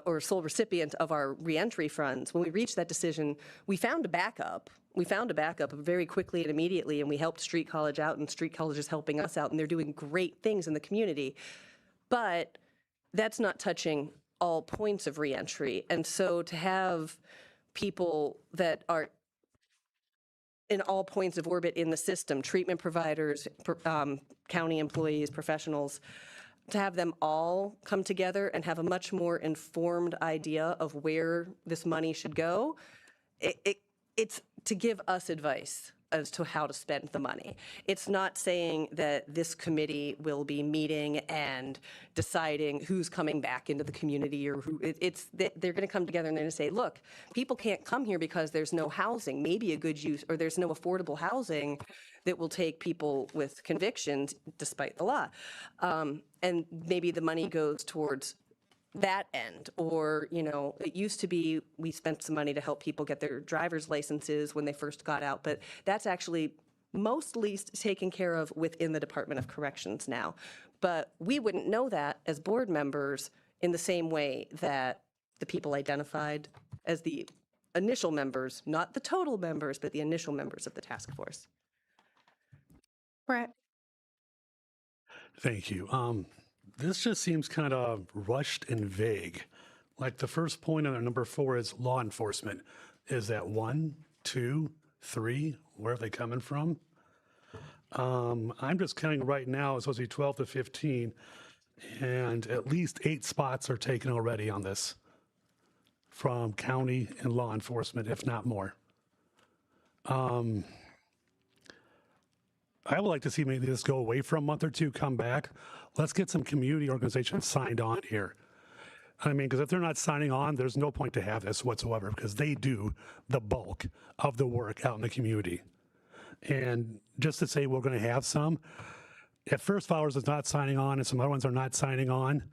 or sole recipient of our reentry funds, when we reached that decision, we found a backup. We found a backup very quickly and immediately, and we helped Street College out, and Street College is helping us out, and they're doing great things in the community. But that's not touching all points of reentry. And so to have people that are in all points of orbit in the system, treatment providers, county employees, professionals, to have them all come together and have a much more informed idea of where this money should go, it's to give us advice as to how to spend the money. It's not saying that this committee will be meeting and deciding who's coming back into the community or who. They're going to come together and they're going to say, look, people can't come here because there's no housing, maybe a good use, or there's no affordable housing that will take people with convictions despite the law. And maybe the money goes towards that end, or, you know, it used to be we spent some money to help people get their driver's licenses when they first got out, but that's actually mostly taken care of within the Department of Corrections now. But we wouldn't know that as board members in the same way that the people identified as the initial members, not the total members, but the initial members of the task force. Brett. Thank you. This just seems kind of rushed and vague. Like the first point on number 4 is law enforcement. Is that 1, 2, 3? Where are they coming from? I'm just counting right now, it's supposed to be 12 to 15, and at least 8 spots are taken already on this from county and law enforcement, if not more. I would like to see maybe this go away for a month or two, come back. Let's get some community organizations signed on here. I mean, because if they're not signing on, there's no point to have this whatsoever, because they do the bulk of the work out in the community. And just to say we're going to have some, if First Followers is not signing on and some other ones are not signing on,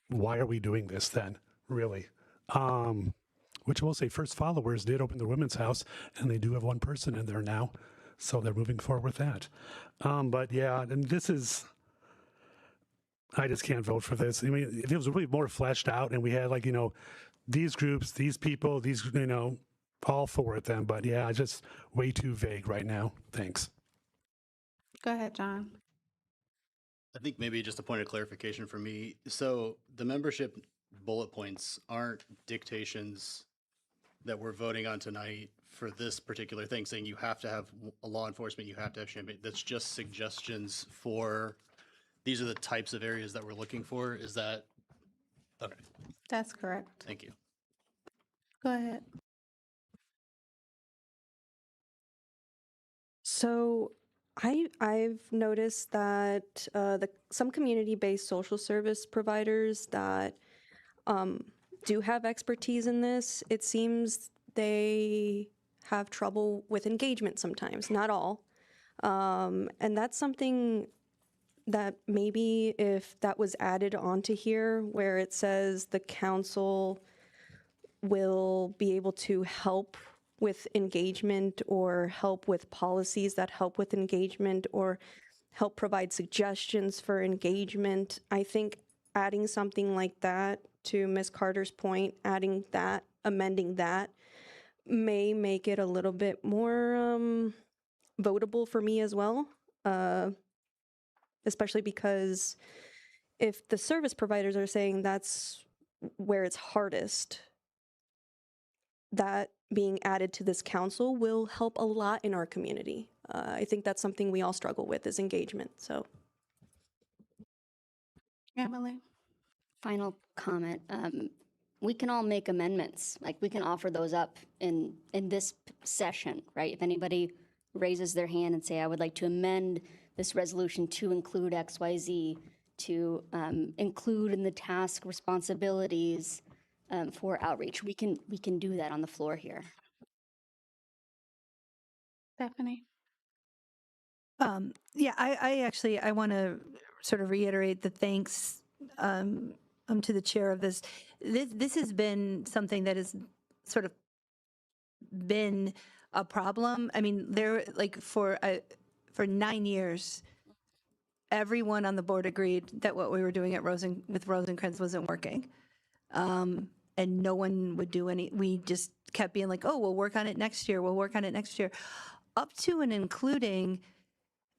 why are we doing this then, really? Which I will say, First Followers did open the women's house, and they do have one person in there now. So they're moving forward with that. But yeah, and this is, I just can't vote for this. I mean, if it was really more fleshed out and we had, like, you know, these groups, these people, these, you know, all for it then. But yeah, just way too vague right now. Thanks. Go ahead, John. I think maybe just a point of clarification for me. So the membership bullet points aren't dictations that we're voting on tonight for this particular thing, saying you have to have a law enforcement, you have to have Champaign. That's just suggestions for, these are the types of areas that we're looking for. Is that, okay, That's correct. thank you. Go ahead. So I've noticed that some community-based social service providers that do have expertise in this, it seems they have trouble with engagement sometimes, not all. And that's something that maybe if that was added onto here, where it says the council will be able to help with engagement or help with policies that help with engagement or help provide suggestions for engagement. I think adding something like that, to Ms. Carter's point, adding that, amending that, may make it a little bit more votable for me as well, especially because if the service providers are saying that's where it's hardest, that being added to this council will help a lot in our community. I think that's something we all struggle with, is engagement. So, Emily. Final comment. We can all make amendments. Like, we can offer those up in this session, right? If anybody raises their hand and say, I would like to amend this resolution to include XYZ, to include in the task responsibilities for outreach. We can do that on the floor here. Stephanie? Yeah, I want to sort of reiterate the thanks to the chair of this. This has been something that has sort of been a problem. I mean, for 9 years, everyone on the board agreed that what we were doing at with Rosencrantz wasn't working. And no one would do any, we just kept being like, oh, we'll work on it next year. We'll work on it next year. Up to and including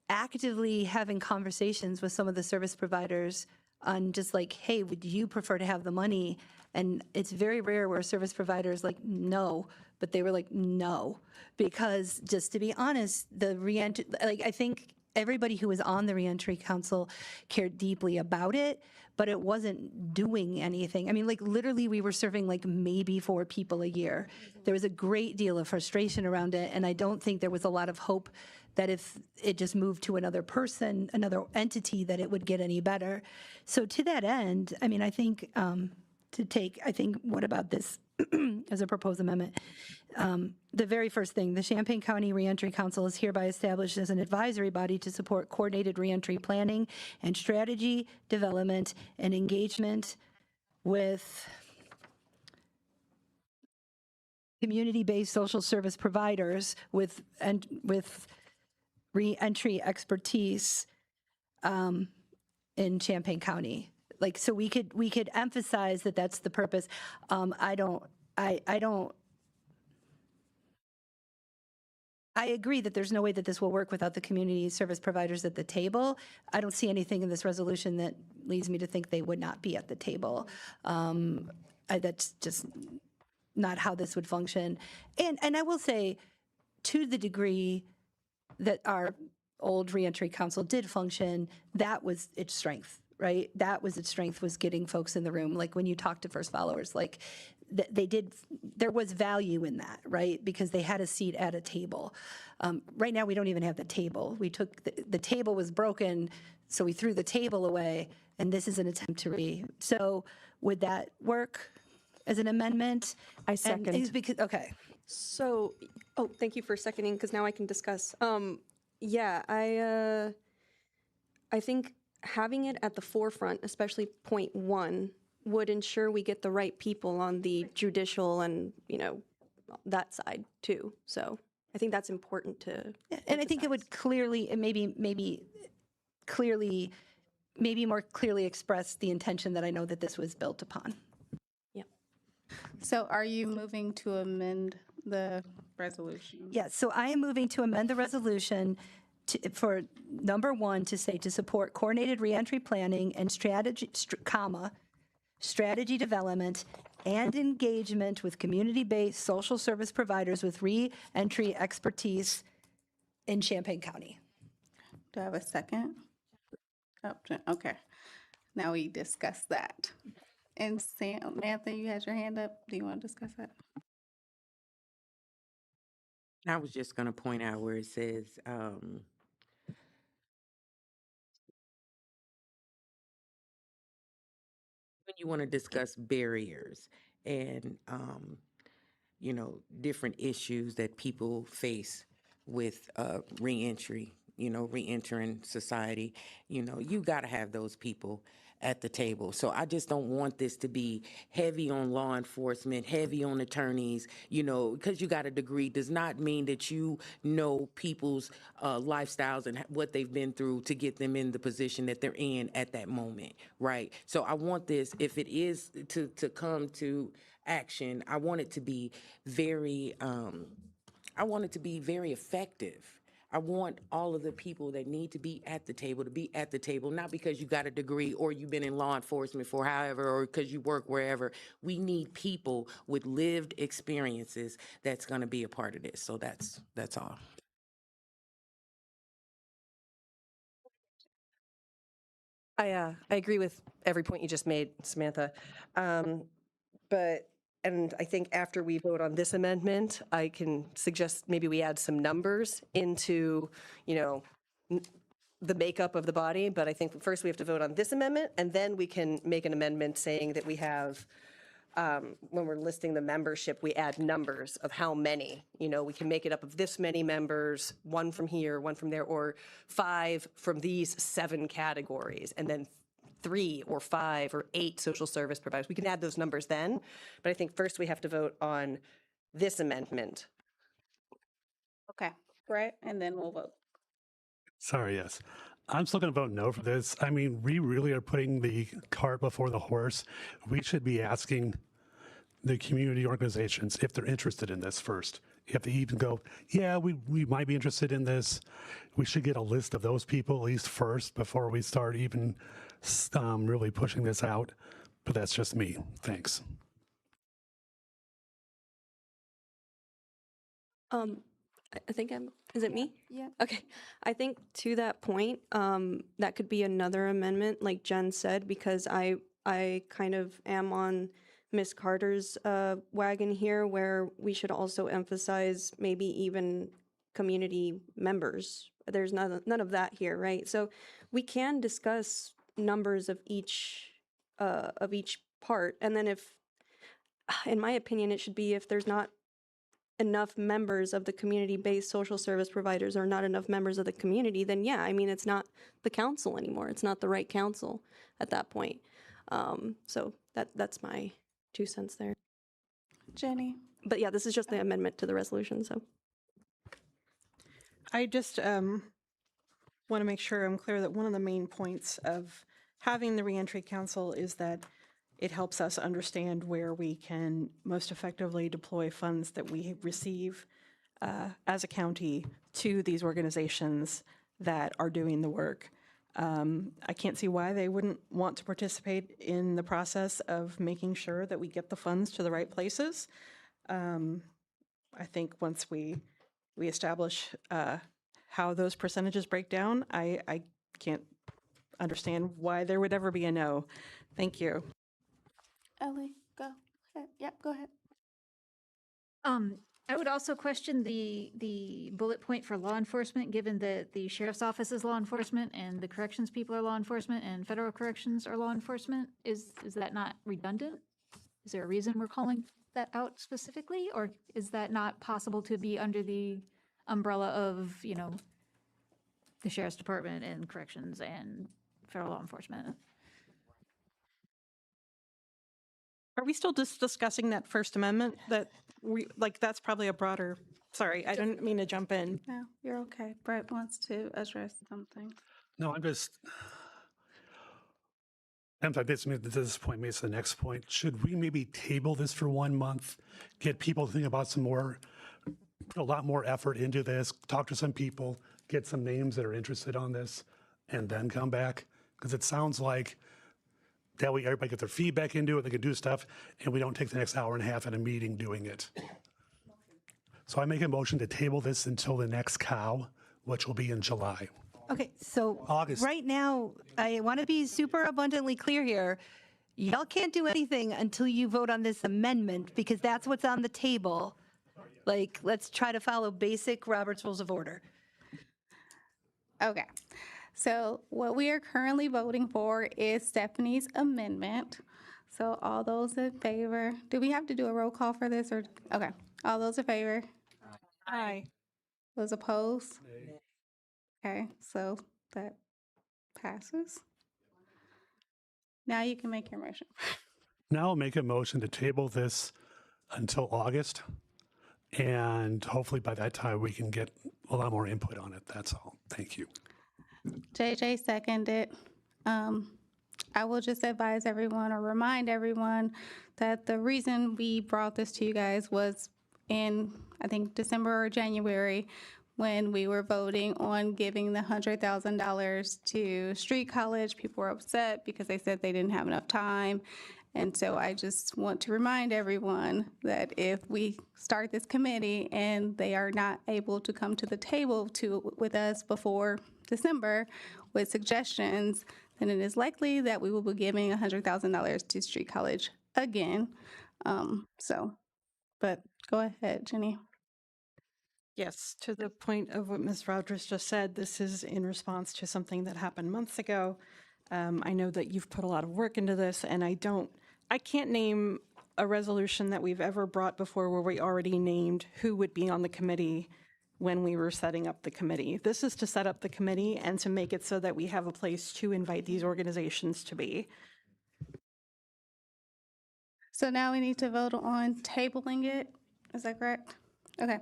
actively having conversations with some of the service providers on just like, hey, would you prefer to have the money? And it's very rare where service providers like, no, but they were like, no, because just to be honest, the reentry, like I think everybody who was on the reentry council cared deeply about it, but it wasn't doing anything. I mean, like literally we were serving like maybe 4 people a year. There was a great deal of frustration around it. And I don't think there was a lot of hope that if it just moved to another person, another entity, that it would get any better. So to that end, I mean, I think what about this as a proposed amendment? The very first thing, the Champaign County Reentry Council is hereby established as an advisory body to support coordinated reentry planning and strategy development and engagement with community-based social service providers with reentry expertise in Champaign County. Like, so we could emphasize that that's the purpose. I agree that there's no way that this will work without the community service providers at the table. I don't see anything in this resolution that leads me to think they would not be at the table. That's just not how this would function. And I will say, to the degree that our old reentry council did function, that was its strength, right? That was its strength, was getting folks in the room. Like when you talk to first followers, like there was value in that, right? Because they had a seat at a table. Right now, we don't even have the table. We took, the table was broken, so we threw the table away, and this is an attempt to so would that work as an amendment? I second. And it's because, okay. So, thank you for seconding, because now I can discuss. Yeah, I think having it at the forefront, especially point 1, would ensure we get the right people on the judicial and, that side too. So I think that's important to. And I think it would clearly, and maybe more clearly express the intention that I know that this was built upon. Yeah. So are you moving to amend the resolution? Yes, so I am moving to amend the resolution for number 1 to say to support coordinated reentry planning and strategy development and engagement with community-based social service providers with reentry expertise in Champaign County. Do I have a second? Okay. Now we discuss that. And Samantha, you had your hand up. Do you want to discuss that? I was just going to point out where it says, when you want to discuss barriers and, different issues that people face with reentry, reentering society, you got to have those people at the table. So I just don't want this to be heavy on law enforcement, heavy on attorneys, because you got a degree does not mean that you know people's lifestyles and what they've been through to get them in the position that they're in at that moment, right? So I want this, if it is to come to action, I want it to be very, effective. I want all of the people that need to be at the table, not because you got a degree or you've been in law enforcement for however, or because you work wherever. We need people with lived experiences that's going to be a part of this. So that's all. I agree with every point you just made, Samantha. And I think after we vote on this amendment, I can suggest maybe we add some numbers into, the makeup of the body. But I think first we have to vote on this amendment, and then we can make an amendment saying that we have when we're listing the membership, we add numbers of how many. You know, we can make it up of this many members, one from here, one from there, or 5 from these 7 categories, and then 3 or 5 or 8 social service providers. We can add those numbers then, but I think first we have to vote on this amendment. Okay, Brett, and then we'll vote. Sorry, yes. I'm still going to vote no for this. I mean, we really are putting the cart before the horse. We should be asking the community organizations if they're interested in this first. If they even go, yeah, we might be interested in this, we should get a list of those people at least first before we start even really pushing this out. But that's just me. Thanks. I think is it me? Yeah. Okay. I think to that point, that could be another amendment, like Jen said, because I kind of am on Miss Carter's wagon here, where we should also emphasize maybe even community members. There's none of that here, right? So we can discuss numbers of each part, and then if, in my opinion, it should be if there's not enough members of the community-based social service providers or not enough members of the community, then yeah, I mean, it's not the council anymore. It's not the right council at that point. So that's my 2 cents there. Jenny? But yeah, this is just the amendment to the resolution, so. I just want to make sure I'm clear that one of the main points of having the reentry council is that it helps us understand where we can most effectively deploy funds that we receive as a county to these organizations that are doing the work. I can't see why they wouldn't want to participate in the process of making sure that we get the funds to the right places. I think once we establish how those percentages break down, I can't understand why there would ever be a no. Thank you. Ellie, go ahead. Yep, go ahead. I would also question the bullet point for law enforcement, given that the sheriff's office is law enforcement and the corrections people are law enforcement and federal corrections are law enforcement. Is that not redundant? Is there a reason we're calling that out specifically, or is that not possible to be under the umbrella of, you know, the sheriff's department and corrections and federal law enforcement? Are we still just discussing that First Amendment? That we like, that's probably a broader, sorry, I didn't mean to jump in. No, you're okay. Brett wants to address something. No, I'm just, and if this at this point makes the next point, should we maybe table this for 1 month, get people to think about some more, put a lot more effort into this, talk to some people, get some names that are interested on this, and then come back? Because it sounds like that way everybody get their feedback into it, they can do stuff, and we don't take the next hour and a half at a meeting doing it. So I make a motion to table this until the next cow, which will be in July. Okay, so August. right now, I want to be super abundantly clear here. Y'all can't do anything until you vote on this amendment, because that's what's on the table. Like, let's try to follow basic Robert's Rules of Order. Okay, so what we are currently voting for is Stephanie's amendment. So all those in favor, do we have to do a roll call for this, or, okay, all those in favor? Aye. Those opposed? Okay, so that passes. Now you can make your motion. Now I'll make a motion to table this until August, and hopefully by that time we can get a lot more input on it. That's all. Thank you. JJ seconded. I will just advise everyone or remind everyone that the reason we brought this to you guys was in, I think, December or January, when we were voting on giving the $100,000 to Street College. People were upset because they said they didn't have enough time. And so I just want to remind everyone that if we start this committee and they are not able to come to the table with us before December with suggestions, then it is likely that we will be giving $100,000 to Street College again. But go ahead, Jenny. Yes, to the point of what Ms. Rogers just said, this is in response to something that happened months ago. I know that you've put a lot of work into this, and I can't name a resolution that we've ever brought before where we already named who would be on the committee when we were setting up the committee. This is to set up the committee and to make it so that we have a place to invite these organizations to be. So now we need to vote on tabling it. Is that correct? Okay.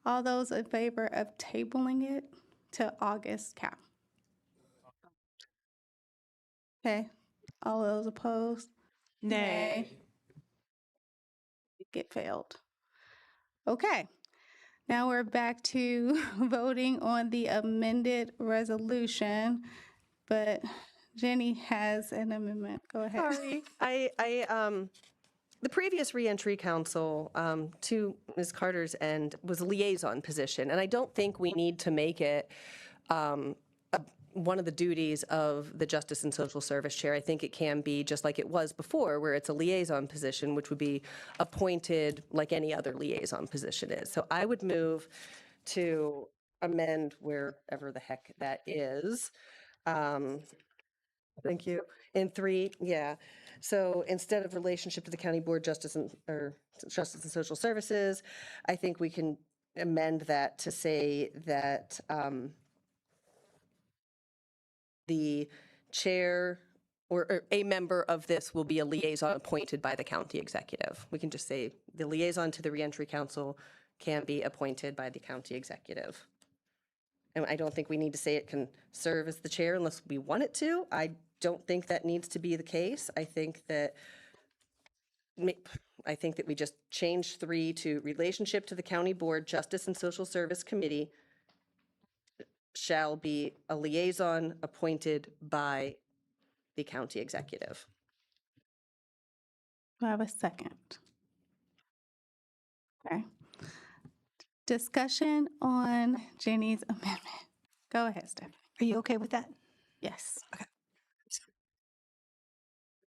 All those in favor of tabling it to August, Cal? Okay. All those opposed? Nay. It failed. Okay. Now we're back to voting on the amended resolution, but Jenny has an amendment. Go ahead. Sorry, the previous reentry council, to Ms. Carter's end, was a liaison position, and I don't think we need to make it one of the duties of the Justice and Social Service Chair. I think it can be just like it was before, where it's a liaison position, which would be appointed like any other liaison position is. So I would move to amend wherever the heck that is. Thank you. In 3, yeah. So instead of relationship to the county board, Justice and Social Services, I think we can amend that to say that the chair or a member of this will be a liaison appointed by the county executive. We can just say the liaison to the reentry council can be appointed by the county executive. And I don't think we need to say it can serve as the chair unless we want it to. I don't think that needs to be the case. I think that we just change 3 to relationship to the county board, Justice and Social Service Committee shall be a liaison appointed by the county executive. Do I have a second? Okay. Discussion on Jenny's amendment. Go ahead, Stephanie. Are you okay with that? Yes. Okay.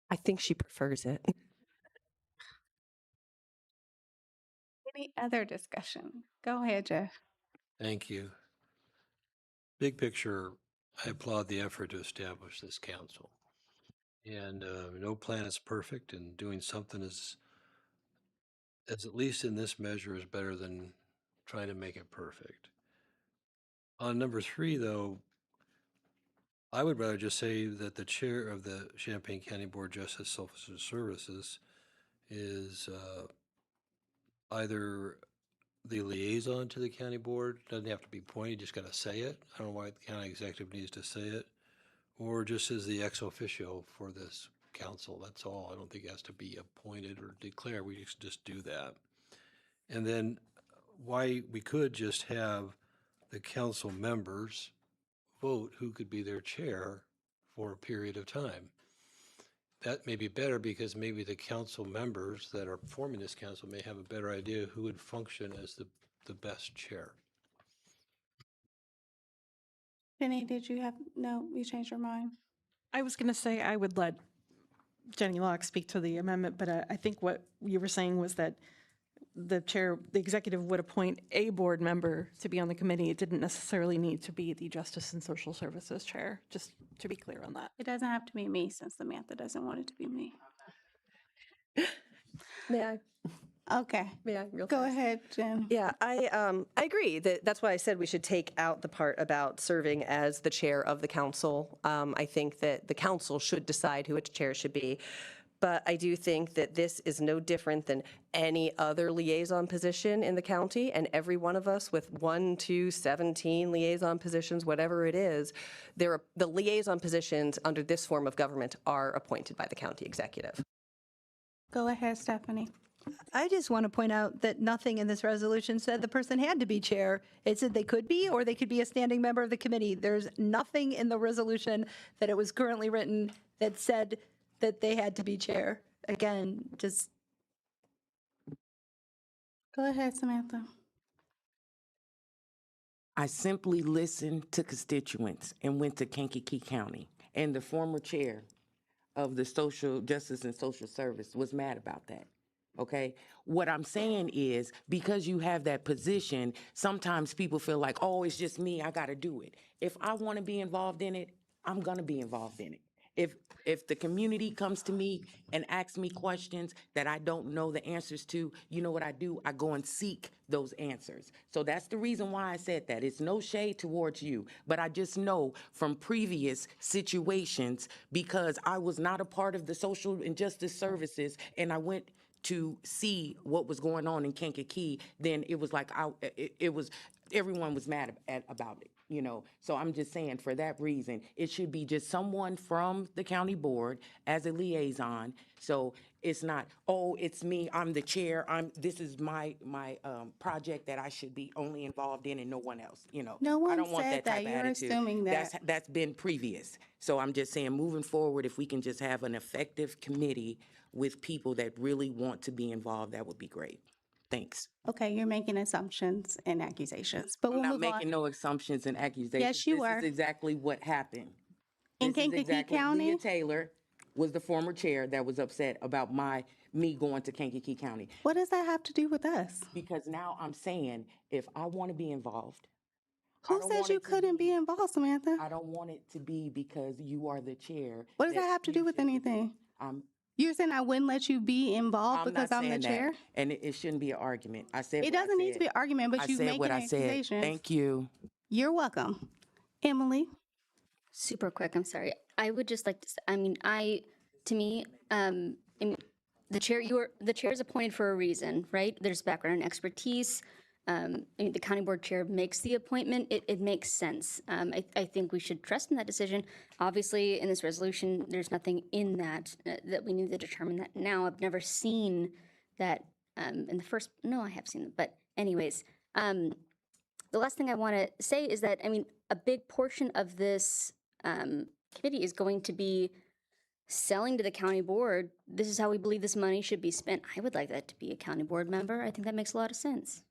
I think she prefers it. Any other discussion? Go ahead, Jeff. Thank you. Big picture, I applaud the effort to establish this council. And no plan is perfect, and doing something is at least in this measure is better than trying to make it perfect. On number 3, though, I would rather just say that the chair of the Champaign County Board of Justice Social Services is either the liaison to the county board, doesn't have to be appointed, just got to say it. I don't know why the county executive needs to say it, or just as the ex officio for this council. That's all. I don't think it has to be appointed or declared. We just do that. And then why we could just have the council members vote who could be their chair for a period of time. That may be better because maybe the council members that are forming this council may have a better idea who would function as the best chair. Jenny, did you have, no, you changed your mind? I was going to say I would let Jenny Locke speak to the amendment, but I think what you were saying was that the chair, the executive would appoint a board member to be on the committee. It didn't necessarily need to be the Justice and Social Services chair, just to be clear on that. It doesn't have to be me since Samantha doesn't want it to be me. May I? Okay. Yeah, real Go fast. ahead, Jen. Yeah, I agree. That's why I said we should take out the part about serving as the chair of the council. I think that the council should decide who its chair should be. But I do think that this is no different than any other liaison position in the county, and every one of us with 1, 2, 17 liaison positions, whatever it is, the liaison positions under this form of government are appointed by the county executive. Go ahead, Stephanie. I just want to point out that nothing in this resolution said the person had to be chair. It said they could be, or they could be a standing member of the committee. There's nothing in the resolution that it was currently written that said that they had to be chair. Again, just. Go ahead, Samantha. I simply listened to constituents and went to Kankakee County, and the former chair of the Social Justice and Social Service was mad about that. Okay, what I'm saying is because you have that position, sometimes people feel like, oh, it's just me, I got to do it. If I want to be involved in it, I'm going to be involved in it. If the community comes to me and asks me questions that I don't know the answers to, you know what I do? I go and seek those answers. So that's the reason why I said that. It's no shade towards you, but I just know from previous situations, because I was not a part of the social and justice services, and I went to see what was going on in Kankakee, then it was like it was everyone was mad about it, you know. So I'm just saying, for that reason, it should be just someone from the county board as a liaison. So it's not, oh, it's me, I'm the chair, this is my project that I should be only involved in and no one else, you know. No I one don't want said that type that. of You're attitude. assuming that. That's been previous. So I'm just saying, moving forward, if we can just have an effective committee with people that really want to be involved, that would be great. Thanks. Okay, you're making assumptions and accusations, but I'm we'll not move making on. no assumptions and accusations. Yes, you This are. is exactly what happened. In This is Kankakee exactly, County? Leah Taylor was the former chair that was upset about me going to Kankakee County. What does that have to do with us? Because now I'm saying, if I want to be involved, Who said you couldn't be involved, Samantha? I don't want it to be because you are the chair. What does that have to do with anything? You're saying I wouldn't let you be involved I'm because not I'm the saying chair? that, and it shouldn't be an argument. I said It what I doesn't need to said. be an argument, but I you said making what I said. accusations. Thank you. You're welcome. Emily? Super quick, I'm sorry. I would just like to, to me, I mean, the chair is appointed for a reason, right? There's background and expertise. I mean, the county board chair makes the appointment. It makes sense. I think we should trust in that decision. Obviously, in this resolution, there's nothing in that that we need to determine that now. I've never seen that in the first, no, I have seen it, but anyways, the last thing I want to say is that, I mean, a big portion of this committee is going to be selling to the county board, this is how we believe this money should be spent. I would like that to be a county board member. I think that makes a lot of sense.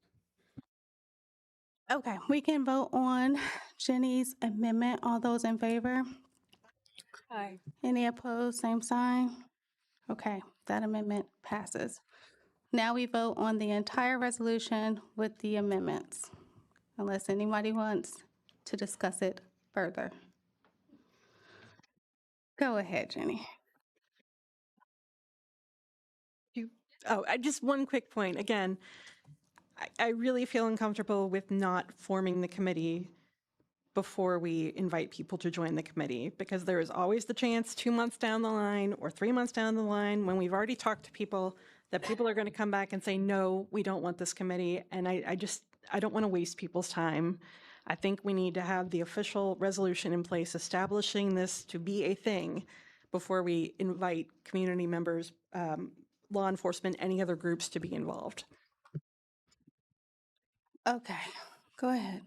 Okay, we can vote on Jenny's amendment. All those in favor? Aye. Any opposed? Same sign. Okay, that amendment passes. Now we vote on the entire resolution with the amendments, unless anybody wants to discuss it further. Go ahead, Jenny. Just one quick point. Again, I really feel uncomfortable with not forming the committee before we invite people to join the committee, because there is always the chance 2 months down the line or 3 months down the line, when we've already talked to people, that people are going to come back and say, no, we don't want this committee. And I don't want to waste people's time. I think we need to have the official resolution in place establishing this to be a thing before we invite community members, law enforcement, any other groups to be involved. Okay, go ahead.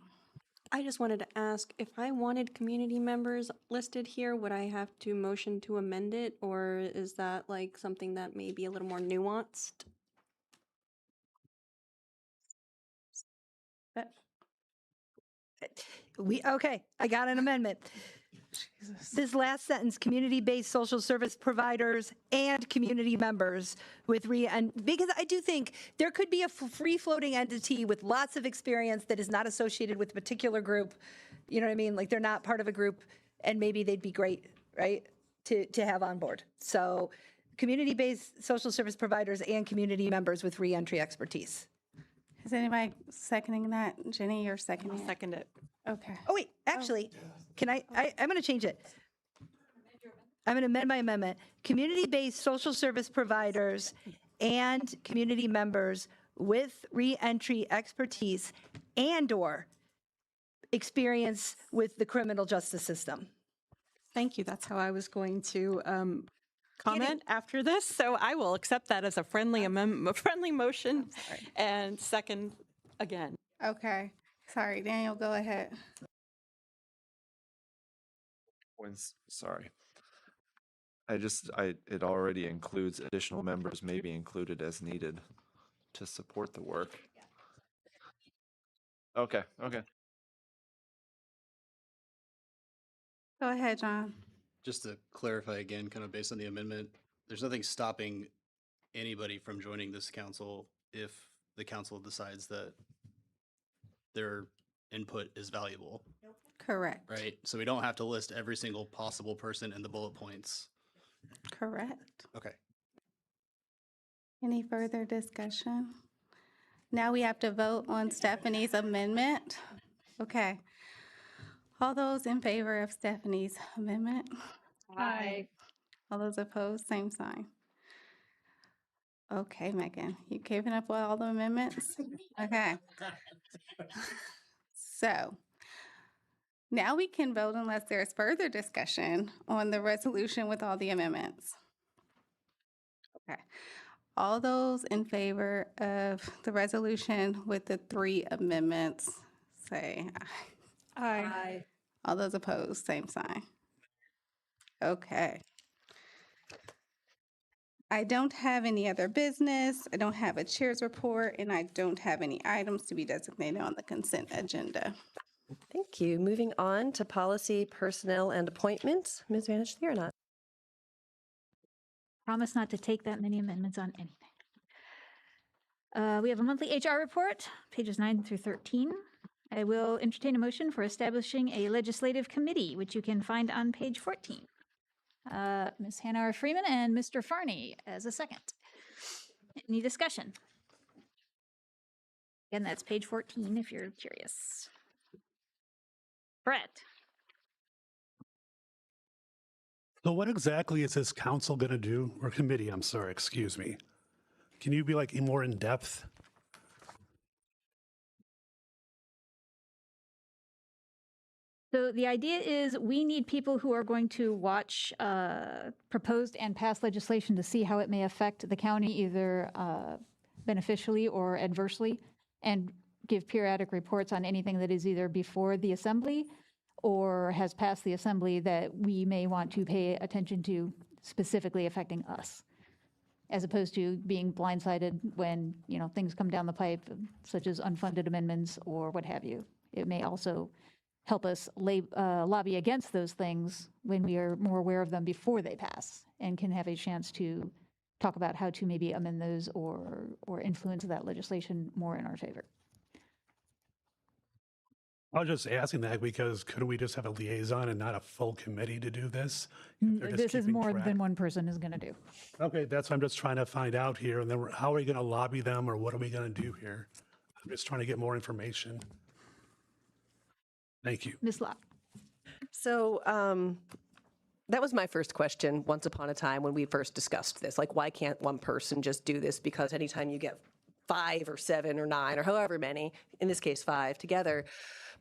I just wanted to ask, if I wanted community members listed here, would I have to motion to amend it, or is that like something that may be a little more nuanced? Okay, I got an amendment. This last sentence, community-based social service providers and community members with because I do think there could be a free-floating entity with lots of experience that is not associated with a particular group. You know what I mean? Like, they're not part of a group, and maybe they'd be great, right, to have on board. So community-based social service providers and community members with reentry expertise. Is anybody seconding that? Jenny, you're seconding it? Second it. Okay. Oh, wait, actually, can I'm going to change it. I'm going to amend my amendment. Community-based social service providers and community members with reentry expertise and/or experience with the criminal justice system. Thank you. That's how I was going to comment after this. So I will accept that as a friendly amendment, a friendly motion, and second again. Okay. Sorry, Daniel, go ahead. Sorry. It already includes additional members may be included as needed to support the work. Okay. Go ahead, John. Just to clarify again, kind of based on the amendment, there's nothing stopping anybody from joining this council if the council decides that their input is valuable. Correct. right? So we don't have to list every single possible person in the bullet points. Correct. Okay. Any further discussion? Now we have to vote on Stephanie's amendment. Okay. All those in favor of Stephanie's amendment? Aye. All those opposed, same sign. Okay, Megan, you keeping up with all the amendments? Okay. So now we can vote unless there's further discussion on the resolution with all the amendments. Okay. All those in favor of the resolution with the 3 amendments, say aye. Aye. All those opposed, same sign. Okay. I don't have any other business, I don't have a chair's report, and I don't have any items to be designated on the consent agenda. Thank you. Moving on to policy, personnel, and appointments. Ms. Vanish-Thierenot. Promise not to take that many amendments on anything. We have a monthly HR report, pages 9 through 13. I will entertain a motion for establishing a legislative committee, which you can find on page 14. Ms. Hannah Freeman and Mr. Farney as a second. Any discussion? Again, that's page 14 if you're curious. Brett? So what exactly is this council going to do, or committee, I'm sorry, excuse me? Can you be like more in depth? So the idea is we need people who are going to watch proposed and passed legislation to see how it may affect the county either beneficially or adversely, and give periodic reports on anything that is either before the assembly or has passed the assembly that we may want to pay attention to specifically affecting us, as opposed to being blindsided when, you know, things come down the pipe, such as unfunded amendments or what have you. It may also help us lobby against those things when we are more aware of them before they pass and can have a chance to talk about how to maybe amend those or influence that legislation more in our favor. I was just asking that because couldn't we just have a liaison and not a full committee to do this? If they're just This is keeping more track? than one person is going to do. Okay, that's what I'm just trying to find out here. And then how are we going to lobby them, or what are we going to do here? I'm just trying to get more information. Thank you. Ms. Locke? So that was my first question once upon a time when we first discussed this. Like, why can't one person just do this? Because anytime you get 5 or 7 or 9 or however many, in this case 5 together.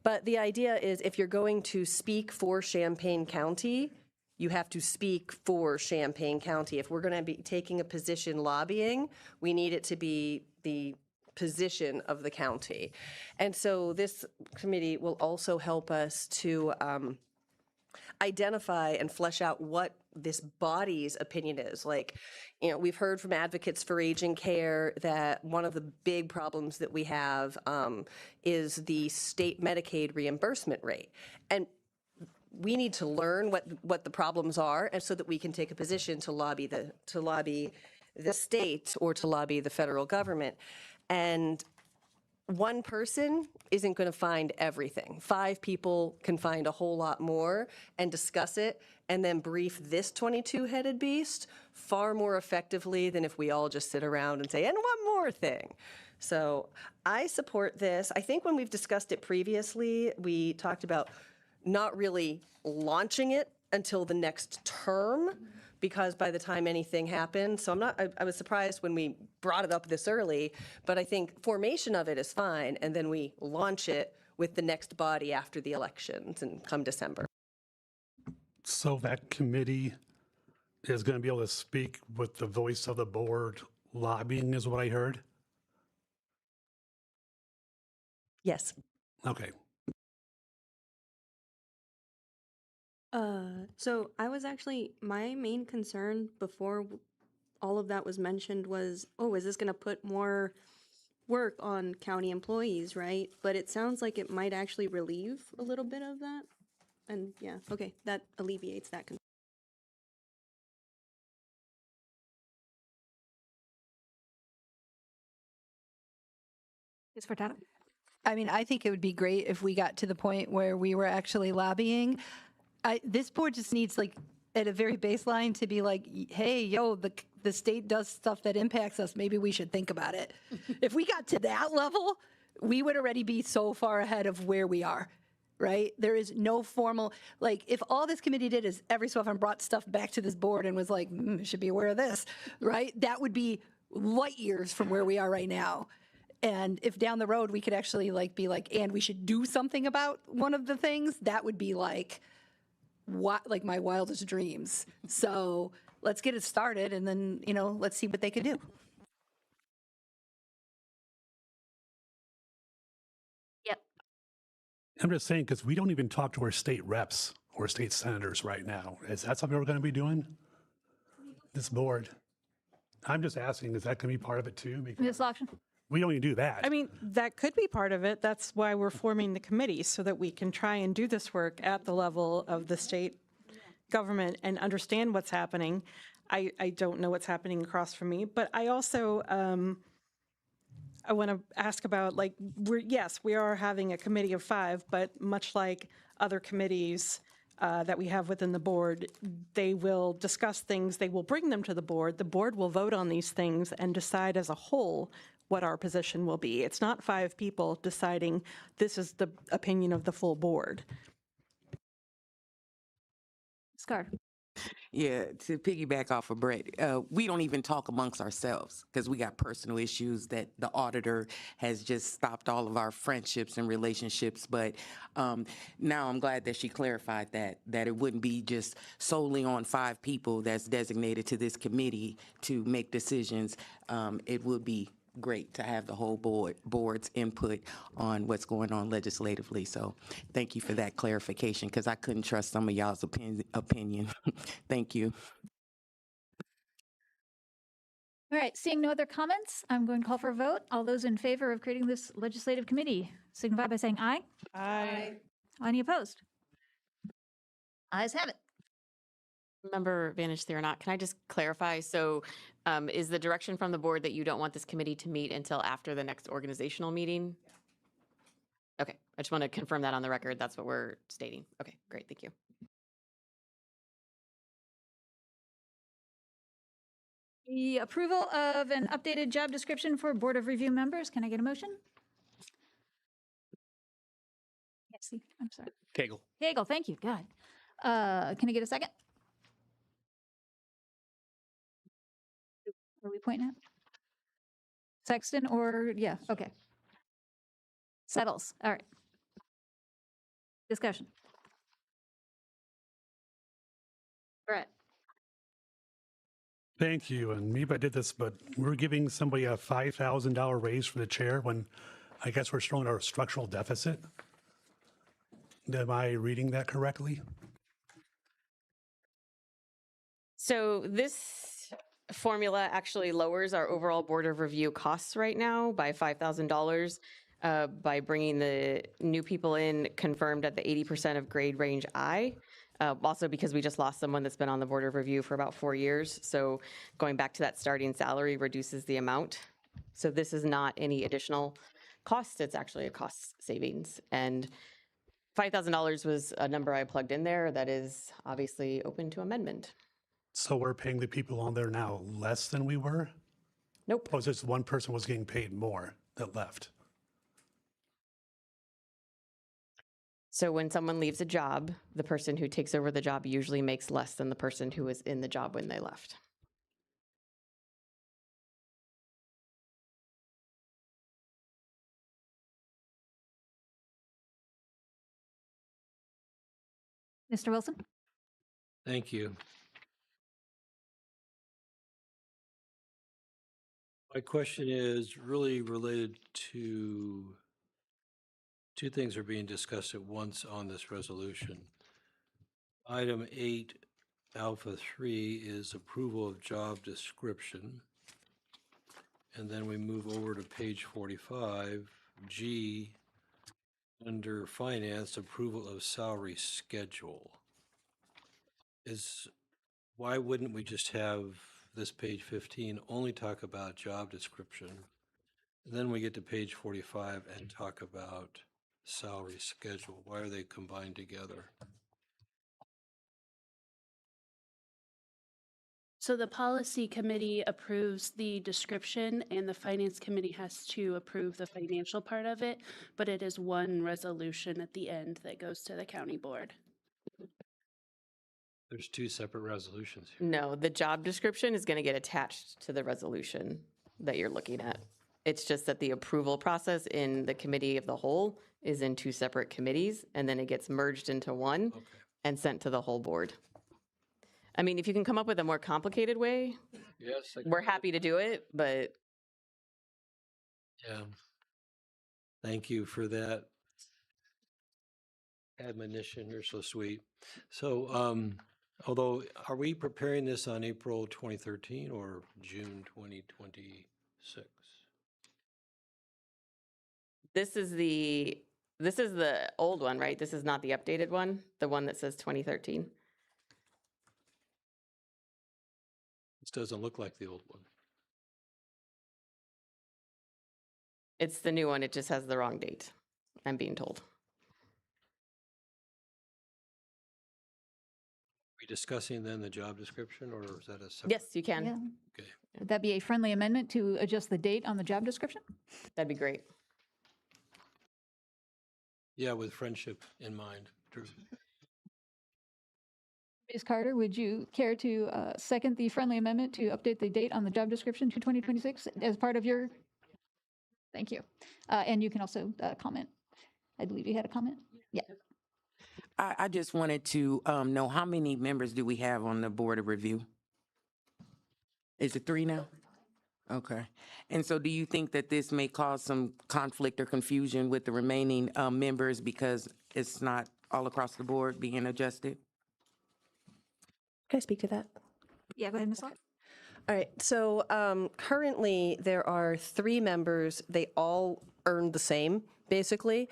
But the idea is if you're going to speak for Champaign County, you have to speak for Champaign County. If we're going to be taking a position lobbying, we need it to be the position of the county. And so this committee will also help us to identify and flesh out what this body's opinion is. Like, you know, we've heard from advocates for aging care that one of the big problems that we have is the state Medicaid reimbursement rate. And we need to learn what the problems are, and so that we can take a position to lobby the state or to lobby the federal government. And one person isn't going to find everything. 5 people can find a whole lot more and discuss it and then brief this 22-headed beast far more effectively than if we all just sit around and say, and one more thing. So I support this. I think when we've discussed it previously, we talked about not really launching it until the next term, because by the time anything happened, so I was surprised when we brought it up this early, but I think formation of it is fine, and then we launch it with the next body after the elections and come December. So that committee is going to be able to speak with the voice of the board lobbying is what I heard? Yes. Okay. So I was actually, my main concern before all of that was mentioned was, oh, is this going to put more work on county employees, right? But it sounds like it might actually relieve a little bit of that. And yeah, okay, that alleviates that concern. Ms. Furtado? I mean, I think it would be great if we got to the point where we were actually lobbying. This board just needs, like, at a very baseline to be like, hey, yo, the state does stuff that impacts us. Maybe we should think about it. If we got to that level, we would already be so far ahead of where we are, right? There is no formal, like, if all this committee did is every so often brought stuff back to this board and was like, should be aware of this, right? That would be light years from where we are right now. And if down the road we could actually like be like, and we should do something about one of the things, that would be like, what, like my wildest dreams. So let's get it started, and then, you know, let's see what they could do. Yep. I'm just saying, because we don't even talk to our state reps or state senators right now. Is that something we're going to be doing? This board? I'm just asking, is that going to be part of it too? Because Ms. Lockton? we don't even do that. I mean, that could be part of it. That's why we're forming the committee, so that we can try and do this work at the level of the state government and understand what's happening. I don't know what's happening across from me, but I also, I want to ask about, like, we are having a committee of 5, but much like other committees that we have within the board, they will discuss things, they will bring them to the board will vote on these things and decide as a whole what our position will be. It's not 5 people deciding this is the opinion of the full board. Scar. Yeah, to piggyback off of Brett, we don't even talk amongst ourselves because we got personal issues that the auditor has just stopped all of our friendships and relationships. But now I'm glad that she clarified that it wouldn't be just solely on 5 people that's designated to this committee to make decisions. It would be great to have the whole board's input on what's going on legislatively. So thank you for that clarification, because I couldn't trust some of y'all's opinion. Thank you. All right, seeing no other comments, I'm going to call for a vote. All those in favor of creating this legislative committee signify by saying aye. Aye. Any opposed? Ayes have it. Member Vantage Theorenot, can I just clarify? So is the direction from the board that you don't want this committee to meet until after the next organizational meeting? Okay, I just want to confirm that on the record. That's what we're stating. Okay, great, thank you. The approval of an updated job description for Board of Review members. Can I get a motion? Can't see, I'm sorry. Kegel. Hagel, thank you, God. Can I get a second? Are we pointing at? Sexton or, yeah, okay. Settles, all right. Discussion. Brett. Thank you. And maybe I did this, but we're giving somebody a $5,000 raise for the chair when I guess we're showing our structural deficit. Am I reading that correctly? So this formula actually lowers our overall Board of Review costs right now by $5,000 by bringing the new people in confirmed at the 80% of grade range I. Also because we just lost someone that's been on the Board of Review for about 4 years. So going back to that starting salary reduces the amount. So this is not any additional cost. It's actually a cost savings. And $5,000 was a number I plugged in there that is obviously open to amendment. So we're paying the people on there now less than we were? Nope. Oh, just one person was getting paid more that left. So when someone leaves a job, the person who takes over the job usually makes less than the person who was in the job when they left. Mr. Wilson? Thank you. My question is really related to 2 things are being discussed at once on this resolution. Item 8 Alpha 3 is approval of job description. And then we move over to page 45, G, under finance, approval of salary schedule. Why wouldn't we just have this page 15 only talk about job description Then we get to page 45 and talk about salary schedule. Why are they combined together? So the policy committee approves the description and the finance committee has to approve the financial part of it, but it is one resolution at the end that goes to the county board. There's two separate resolutions here. No, the job description is going to get attached to the resolution that you're looking at. It's just that the approval process in the committee of the whole is in two separate committees, and then it gets merged into one and sent to the whole board. I mean, if you can come up with a more complicated way, Yes. we're happy to do it, but Yeah. Thank you for that admonition. You're so sweet. So, although, are we preparing this on April 2013 or June 2026? this is the old one, right? This is not the updated one, the one that says 2013. This doesn't look like the old one. It's the new one. It just has the wrong date, I'm being told. Are we discussing then the job description, or is that a separate? Yes, you can. Yeah. Okay. Would that be a friendly amendment to adjust the date on the job description? That'd be great. Yeah, with friendship in mind. True. Ms. Carter, would you care to second the friendly amendment to update the date on the job description to 2026 as part of your? Thank you. And you can also comment. I believe you had a comment. Yeah. I just wanted to know, how many members do we have on the Board of Review? Is it 3 now? Okay. And so do you think that this may cause some conflict or confusion with the remaining members because it's not all across the board being adjusted? Can I speak to that? Yeah, go ahead, Ms. Locke. All right, so currently there are 3 members. They all earn the same, basically,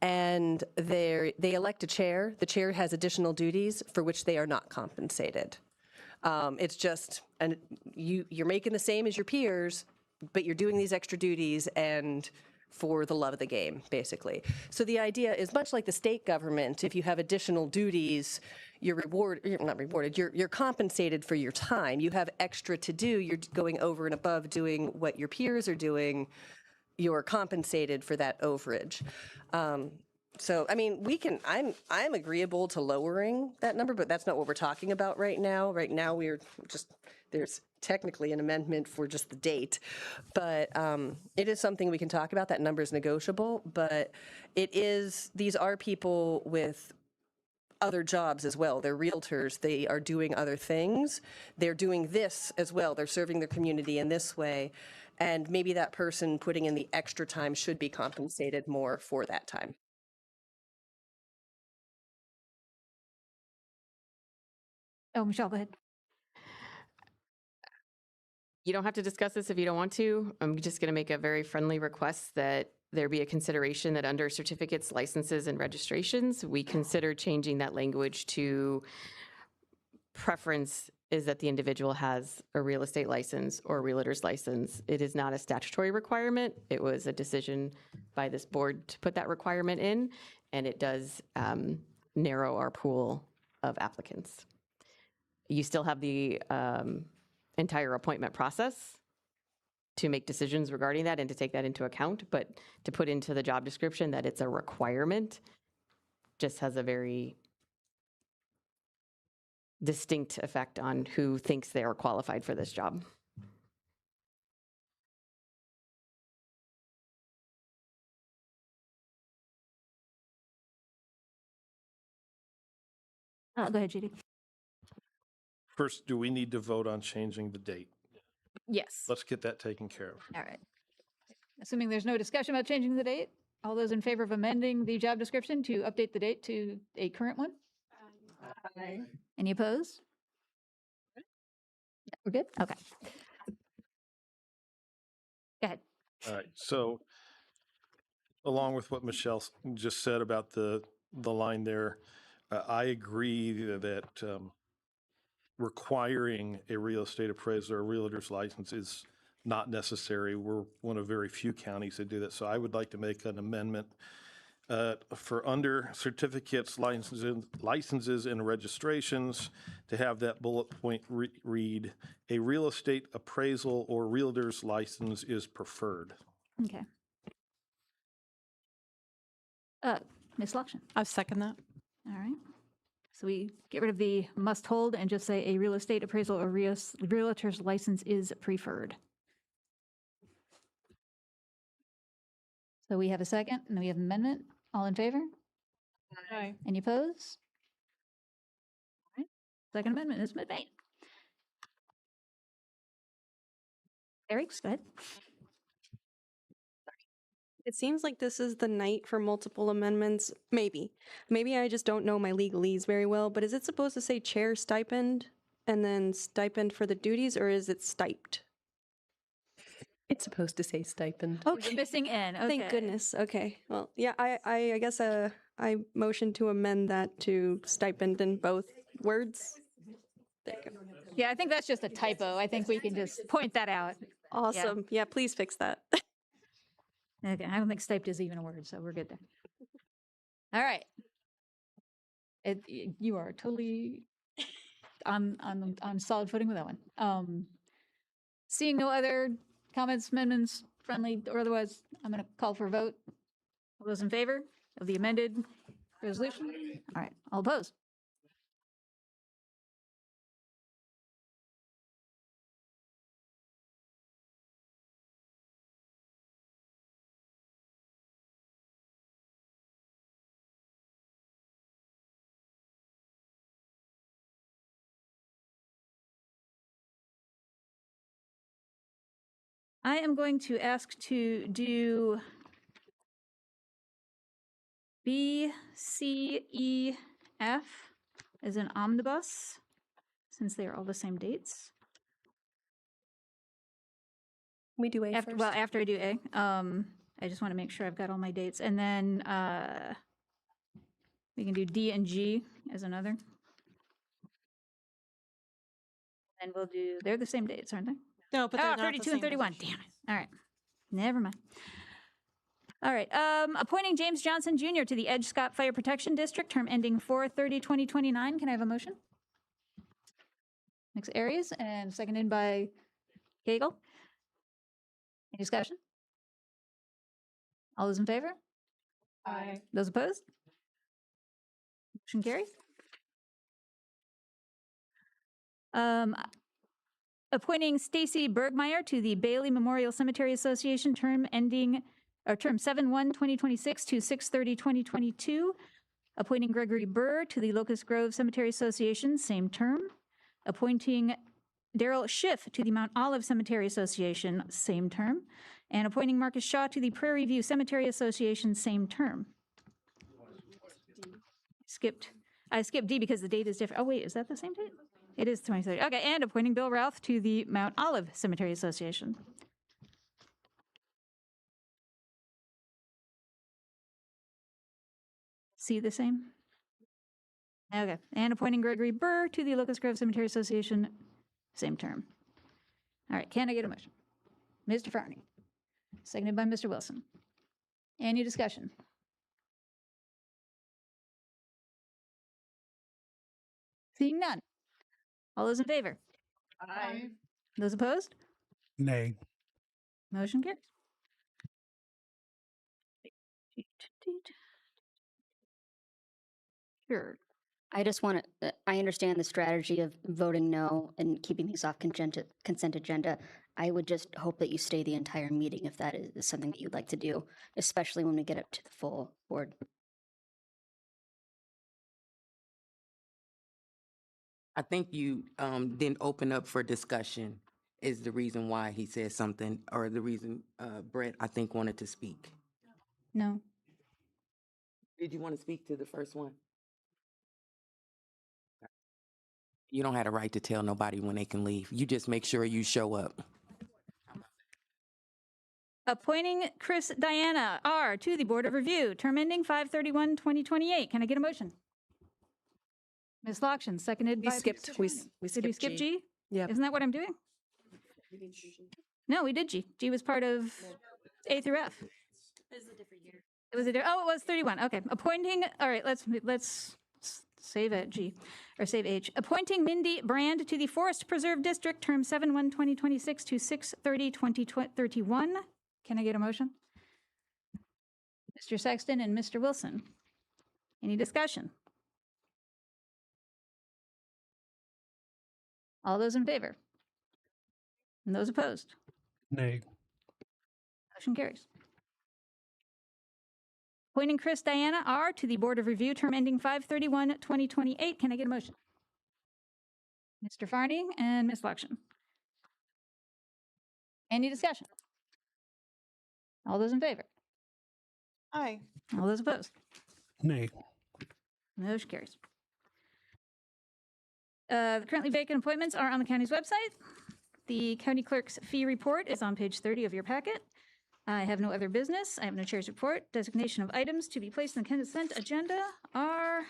and they elect a chair. The chair has additional duties for which they are not compensated. It's just, and you're making the same as your peers, but you're doing these extra duties and for the love of the game, basically. So the idea is much like the state government. If you have additional duties, you're not rewarded, you're compensated for your time. You have extra to do, you're going over and above doing what your peers are doing, you're compensated for that overage. So, I mean, I'm agreeable to lowering that number, but that's not what we're talking about right now. Right now, there's technically an amendment for just the date, but it is something we can talk about. That number is negotiable, but these are people with other jobs as well. They're realtors. They are doing other things. They're doing this as well. They're serving their community in this way. And maybe that person putting in the extra time should be compensated more for that time. Oh, Michelle, go ahead. You don't have to discuss this if you don't want to. I'm just going to make a very friendly request that there be a consideration that under certificates, licenses, and registrations, we consider changing that language to preference is that the individual has a real estate license or a realtor's license. It is not a statutory requirement. It was a decision by this board to put that requirement in, and it does narrow our pool of applicants. You still have the entire appointment process to make decisions regarding that and to take that into account, but to put into the job description that it's a requirement just has a very distinct effect on who thinks they are qualified for this job. Go ahead, Judy. First, do we need to vote on changing the date? Yes. Let's get that taken care of. All right. Assuming there's no discussion about changing the date, all those in favor of amending the job description to update the date to a current one? Aye. Any opposed? We're good? Okay. Go ahead. All right, so along with what Michelle just said about the line there, I agree that requiring a real estate appraiser or realtor's license is not necessary. We're one of very few counties that do that. So I would like to make an amendment for under certificates, licenses, and registrations to have that bullet point read, a real estate appraisal or realtor's license is preferred. Okay. Ms. Lokshin? I second that. All right. So we get rid of the must hold and just say a real estate appraisal or realtor's license is preferred. So we have a second, and then we have an amendment. All in favor? Aye. Any opposed? All right. Second amendment is made. Eric, go ahead. It seems like this is the night for multiple amendments. Maybe. Maybe I just don't know my legalese very well, but is it supposed to say chair stipend and then stipend for the duties, or is it stiped? It's supposed to say stipend. Okay. Missing N. Okay. Thank goodness. Okay. Well, yeah, I guess I motion to amend that to stipend in both words. There you go. Yeah, I think that's just a typo. I think we can just point that out. Awesome. Yeah, please fix that. Okay, I don't think stiped is even a word, so we're good there. All right. You are totally on solid footing with that one. Seeing no other comments, amendments, friendly or otherwise, I'm going to call for a vote. All those in favor of the amended resolution? All right, all opposed? I am going to ask to do B, C, E, F as an omnibus, since they are all the same dates. We do A After, first. well, after I do A, I just want to make sure I've got all my dates. And then we can do D and G as another. And we'll do, they're the same dates, aren't they? No, but they're not the 32 same and 31. position. Damn it. All right. Never mind. All right. Appointing James Johnson Jr. to the Edge Scott Fire Protection District, term ending 4/30/2029. Can I have a motion? Next Aries, and seconded by Cagle. Any discussion? All those in favor? Aye. Those opposed? Motion carries. Appointing Stacy Bergmeyer to the Bailey Memorial Cemetery Association, term 7/1/2026 to 6/30/2022. Appointing Gregory Burr to the Locust Grove Cemetery Association, same term. Appointing Daryl Schiff to the Mount Olive Cemetery Association, same term. And appointing Marcus Shaw to the Prairie View Cemetery Association, same term. I skipped D because the date is different. Oh, wait, is that the same date? It is 2030. Okay, and appointing Bill Routh to the Mount Olive Cemetery Association. See the same? Okay, and appointing Gregory Burr to the Locust Grove Cemetery Association, same term. All right, can I get a motion? Mr. Farney, seconded by Mr. Wilson. Any discussion? Seeing none. All those in favor? Aye. Those opposed? Nay. Motion carries. Sure. I just want to, I understand the strategy of voting no and keeping these off consent agenda. I would just hope that you stay the entire meeting if that is something that you'd like to do, especially when we get up to the full board. I think you didn't open up for discussion is the reason why he said something, or the reason Brett, I think, wanted to speak. No. Did you want to speak to the first one? You don't have a right to tell nobody when they can leave. You just make sure you show up. Appointing Chris Diana R. to the Board of Review, term ending 5/31/2028. Can I get a motion? Ms. Lokshin, seconded by. We skipped Did we skip G. G? Yep. Isn't that what I'm doing? No, we did G. G was part of A through F. It was it was 31. Okay. Appointing, all right, let's save it, G, or save H. Appointing Mindy Brand to the Forest Preserve District, term 7/1/2026 to 6/30/2031. Can I get a motion? Mr. Sexton and Mr. Wilson. Any discussion? All those in favor? And those opposed? Nay. Motion carries. Appointing Chris Diana R. to the Board of Review, term ending 5/31/2028. Can I get a motion? Mr. Farney and Ms. Luxon. Any discussion? All those in favor? Aye. All those opposed? Nay. Motion carries. The currently vacant appointments are on the county's website. The county clerk's fee report is on page 30 of your packet. I have no other business. I have no chair's report. Designation of items to be placed on the consent agenda are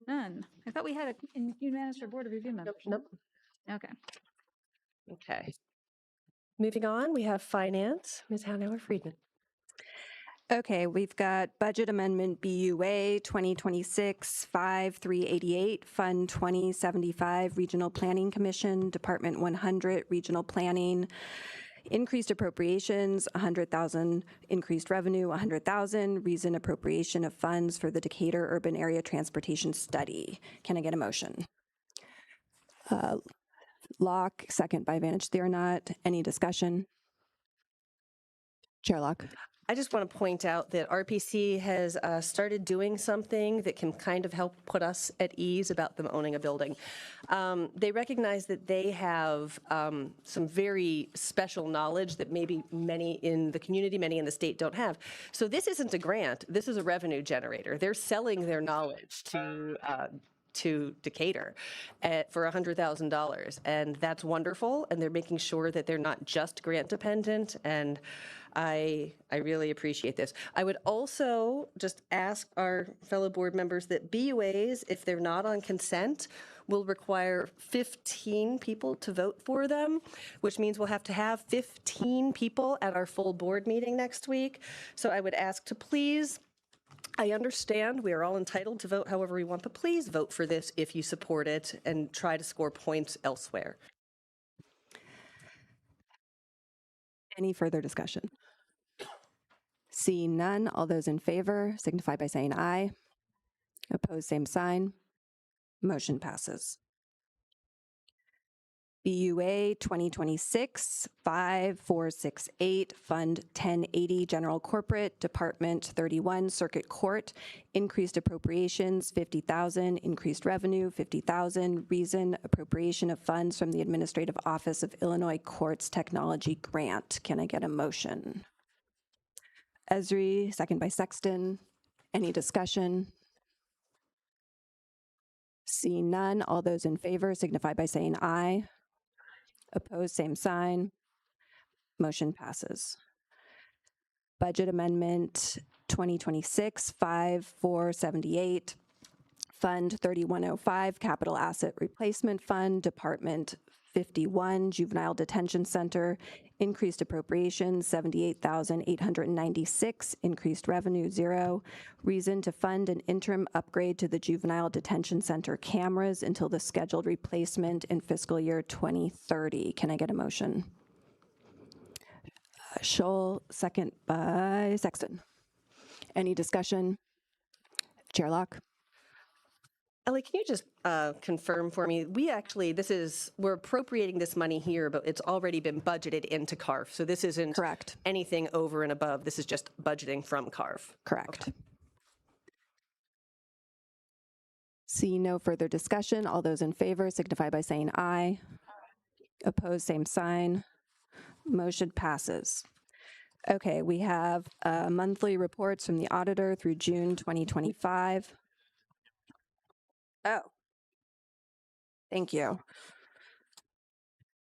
none. I thought we had a unanimous Board of Review members. Nope. Okay. Okay. Moving on, we have finance. Ms. Hanauer Friedman. Okay, we've got budget amendment BUA 2026-5388, Fund 2075, Regional Planning Commission, Department 100, Regional Planning, increased appropriations, 100,000, increased revenue, 100,000, reason appropriation of funds for the Decatur Urban Area Transportation Study. Can I get a motion? Locke, second by Vantage Theorenot. Any discussion? Chair Locke. I just want to point out that RPC has started doing something that can kind of help put us at ease about them owning a building. They recognize that they have some very special knowledge that maybe many in the community, many in the state don't have. So this isn't a grant, this is a revenue generator. They're selling their knowledge to Decatur for $100,000, and that's wonderful, and they're making sure that they're not just grant dependent, and I really appreciate this. I would also just ask our fellow board members that BUAs, if they're not on consent, will require 15 people to vote for them, which means we'll have to have 15 people at our full board meeting next week. So I would ask to please, I understand we are all entitled to vote however we want, but please vote for this if you support it and try to score points elsewhere. Any further discussion? Seeing none, all those in favor signify by saying aye. Opposed, same sign. Motion passes. BUA 2026-5468, Fund 1080, General Corporate, Department 31, Circuit Court, increased appropriations, 50,000, increased revenue, 50,000, reason appropriation of funds from the Administrative Office of Illinois Courts Technology Grant. Can I get a motion? Esri, second by Sexton. Any discussion? Seeing none, all those in favor signify by saying aye. Opposed, same sign. Motion passes. Budget Amendment 2026-5478, Fund 3105, Capital Asset Replacement Fund, Department 51, Juvenile Detention Center, increased appropriations, 78,896, increased revenue, 0. Reason to fund an interim upgrade to the Juvenile Detention Center cameras until the scheduled replacement in fiscal year 2030. Can I get a motion? Scholl, second by Sexton. Any discussion? Chair Locke. Ellie, can you just confirm for me? We're appropriating this money here, but it's already been budgeted into CARF. So this isn't correct. Anything over and above. This is just budgeting from CARF. Correct. Okay. See no further discussion. All those in favor signify by saying aye. Opposed, same sign. Motion passes. Okay, we have monthly reports from the auditor through June 2025. Oh, thank you.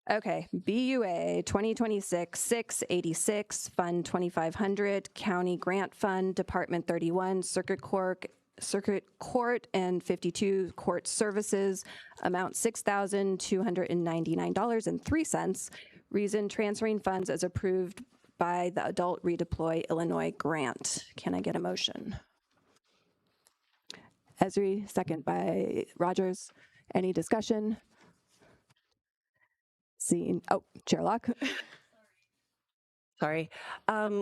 Okay, BUA 2026-686, Fund 2500, County Grant Fund, Department 31, Circuit Court, and 52 Court Services, amount $6,299.03. Reason, transferring funds as approved by the Adult Redeploy Illinois Grant. Can I get a motion? Esri, second by Rogers. Any discussion? Seeing, oh, Chair Locke. Sorry.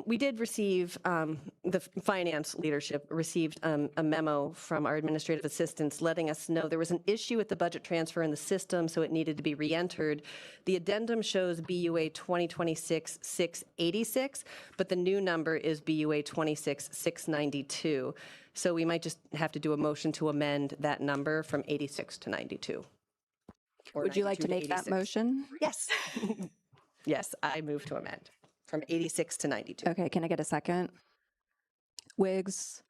We did receive, the finance leadership received a memo from our administrative assistants letting us know there was an issue with the budget transfer in the system, so it needed to be re-entered. The addendum shows BUA 2026-686, but the new number is BUA 26-692. So we might just have to do a motion to amend that number from 86 to 92. Or Would you like 92 to make that 86. motion? Yes. Yes, I move to amend from 86 to 92. Okay, can I get a second? Wiggs?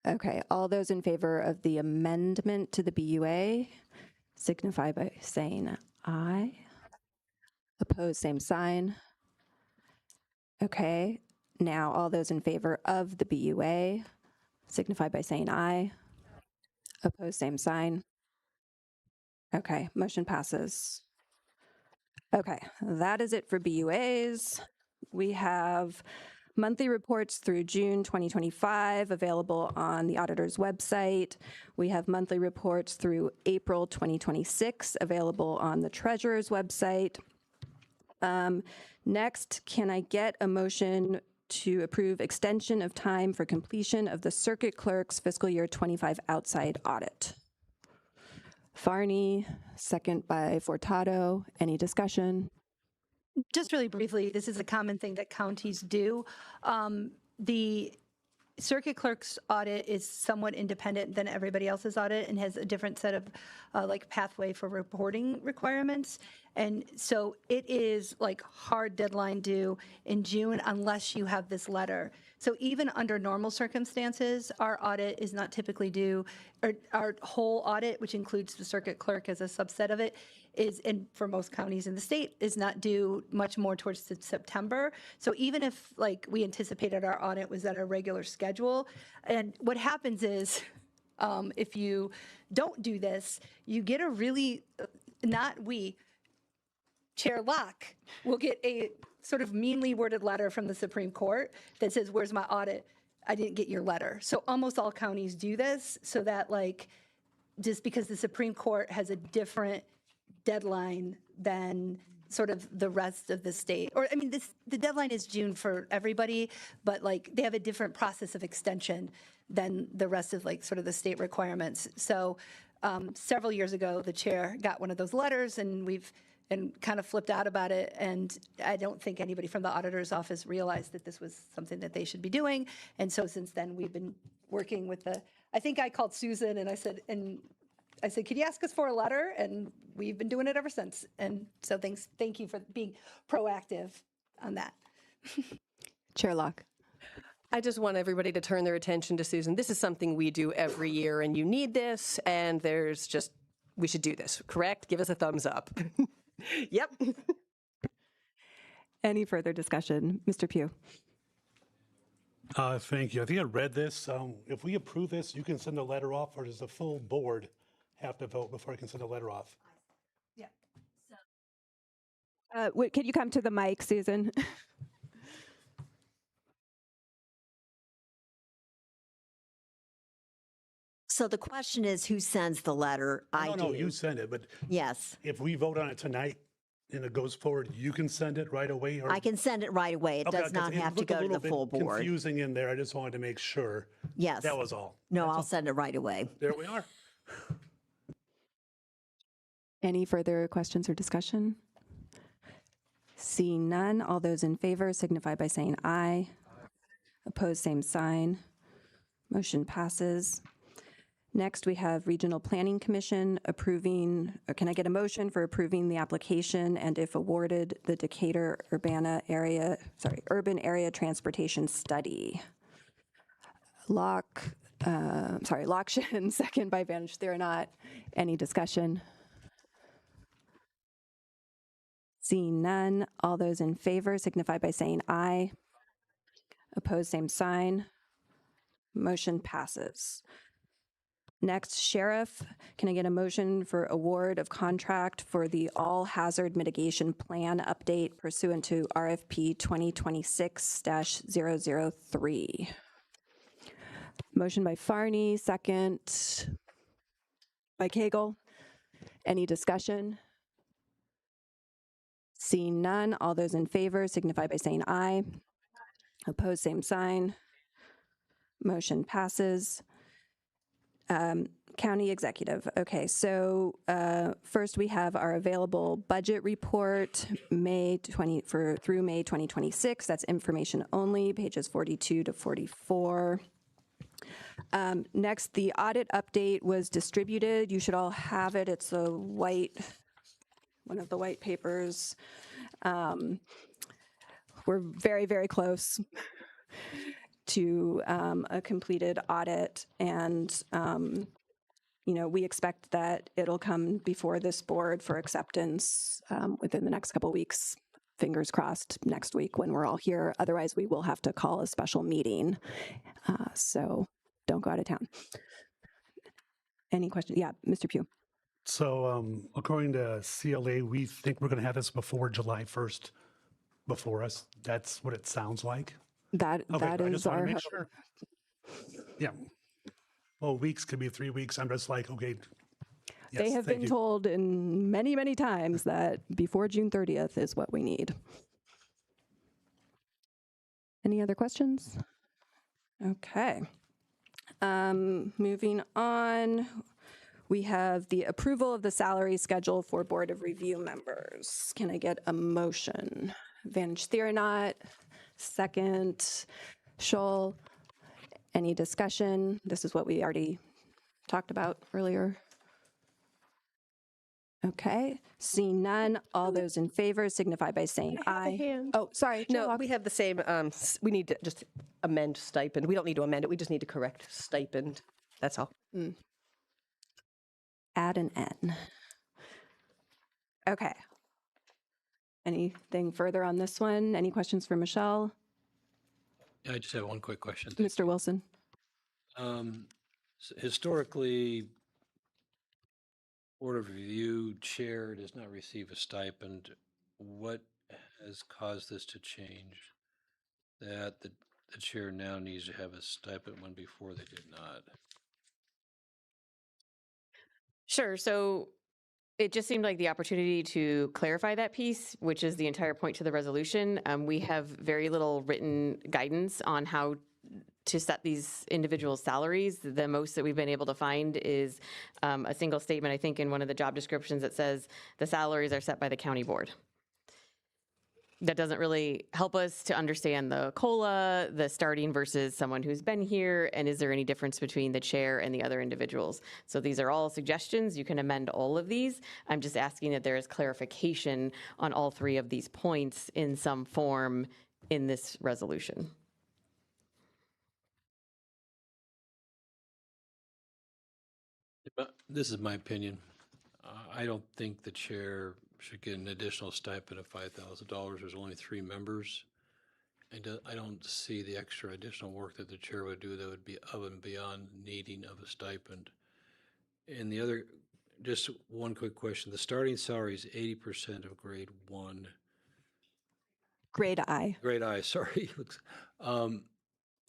Okay, all those in favor of the amendment to the BUA signify by saying aye. Opposed, same sign. Okay, now all those in favor of the BUA signify by saying aye. Opposed, same sign. Okay, motion passes. Okay, that is it for BUAs. We have monthly reports through June 2025 available on the auditor's website. We have monthly reports through April 2026 available on the treasurer's website. Next, can I get a motion to approve extension of time for completion of the circuit clerk's fiscal year 25 outside audit? Farney, second by Furtado. Any discussion? Just really briefly, this is a common thing that counties do. The circuit clerk's audit is somewhat independent than everybody else's audit and has a different set of like pathway for reporting requirements. And so it is like hard deadline due in June unless you have this letter. So even under normal circumstances, our audit is not typically due, or our whole audit, which includes the circuit clerk as a subset of it, is, and for most counties in the state, is not due much more towards September. So even if like we anticipated our audit was at a regular schedule, and what happens is if you don't do this, you get a really, not we, Chair Locke will get a sort of meanly worded letter from the Supreme Court that says, where's my audit? I didn't get your letter. So almost all counties do this so that like, just because the Supreme Court has a different deadline than sort of the rest of the state. Or, I mean, the deadline is June for everybody, but like they have a different process of extension than the rest of like sort of the state requirements. So several years ago, the chair got one of those letters and kind of flipped out about it. And I don't think anybody from the auditor's office realized that this was something that they should be doing. And so since then, we've been working with I think I called Susan and I said, could you ask us for a letter? And we've been doing it ever since. And so thank you for being proactive on that. Chair Locke. I just want everybody to turn their attention to Susan. This is something we do every year and you need this. And we should do this, correct? Give us a thumbs up. Yep. Any further discussion? Mr. Pugh. Thank you. I think I read this. If we approve this, you can send a letter off, or does the full board have to vote before I can send a letter off? Yeah. Could you come to the mic, Susan? So the question is, who sends the letter? I do. No, you send it, but yes, if we vote on it tonight and it goes forward, you can send it right away? Or? I can send it right away. It Okay, does not 'cause it have to looked a go to little the full bit board. confusing in there. I just wanted to make sure. Yes. That was all. No, I'll send it right away. There we are. Any further questions or discussion? Seeing none, all those in favor signify by saying aye. Opposed, same sign. Motion passes. Next, we have Regional Planning Commission approving, or can I get a motion for approving the application and if awarded, the Decatur urban area transportation study? Lockshin, second by Vantage Theranot. Any discussion? Seeing none, all those in favor signify by saying aye. Opposed, same sign. Motion passes. Next, Sheriff, can I get a motion for award of contract for the All Hazard Mitigation Plan update pursuant to RFP 2026-003? Motion by Farney, second by Cagle. Any discussion? Seeing none, all those in favor signify by saying aye. Opposed, same sign. Motion passes. County Executive. Okay, so first we have our available budget report, through May 2026. That's information only, pages 42 to 44. Next, the audit update was distributed. You should all have it. It's a white, one of the white papers. We're very, very close to a completed audit, and we expect that it'll come before this board for acceptance within the next couple weeks. Fingers crossed next week when we're all here. Otherwise, we will have to call a special meeting. So don't go out of town. Any questions? Yeah, Mr. Pugh. So according to CLA, we think we're going to have this before July 1st before us. That's what it sounds like. That I is just want our to make hope. sure. Yeah. Well, weeks could be 3 weeks. I'm just like, okay. Yes, They have thank been you. told in many, many times that before June 30th is what we need. Any other questions? Okay. Moving on, we have the approval of the salary schedule for Board of Review members. Can I get a motion? Vantage Theorenot, second. Scholl, any discussion? This is what we already talked about earlier. Okay, seeing none, all those in favor signify by saying aye. Oh, sorry. No, we have the same, we need to just amend stipend. We don't need to amend it, we just need to correct stipend. That's all. Add an N. Okay. Anything further on this one? Any questions for Michelle? Yeah, I just have one quick question. Mr. Wilson? Historically, Board of Review chair does not receive a stipend. What has caused this to change? That the chair now needs to have a stipend when before they did not? Sure. So it just seemed like the opportunity to clarify that piece, which is the entire point to the resolution. We have very little written guidance on how to set these individuals' salaries. The most that we've been able to find is a single statement, I think, in one of the job descriptions that says the salaries are set by the county board. That doesn't really help us to understand the COLA, the starting versus someone who's been here, and is there any difference between the chair and the other individuals? So these are all suggestions. You can amend all of these. I'm just asking that there is clarification on all three of these points in some form in this resolution. This is my opinion. I don't think the chair should get an additional stipend of $5,000. There's only 3 members. And I don't see the extra additional work that the chair would do that would be above and beyond needing of a stipend. And the other, just one quick question. The starting salary is 80% of grade 1. Grade I. Grade I, sorry.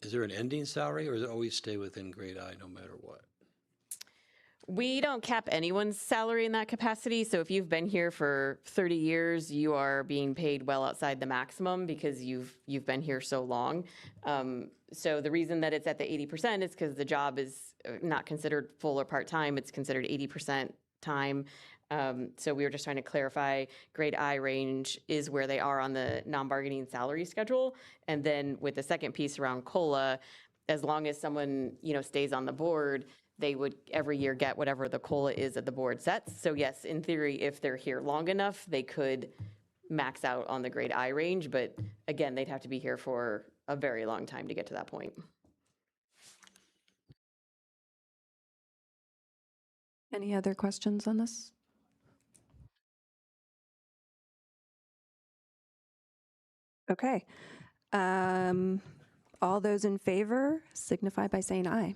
Is there an ending salary, or does it always stay within grade I no matter what? We don't cap anyone's salary in that capacity. So if you've been here for 30 years, you are being paid well outside the maximum because you've been here so long. So the reason that it's at the 80% is because the job is not considered full or part-time. It's considered 80% time. So we were just trying to clarify grade I range is where they are on the non-bargaining salary schedule. And then with the second piece around COLA, as long as someone, stays on the board, they would every year get whatever the COLA is that the board sets. So yes, in theory, if they're here long enough, they could max out on the grade I range. But again, they'd have to be here for a very long time to get to that point. Any other questions on this? Okay. All those in favor signify by saying aye.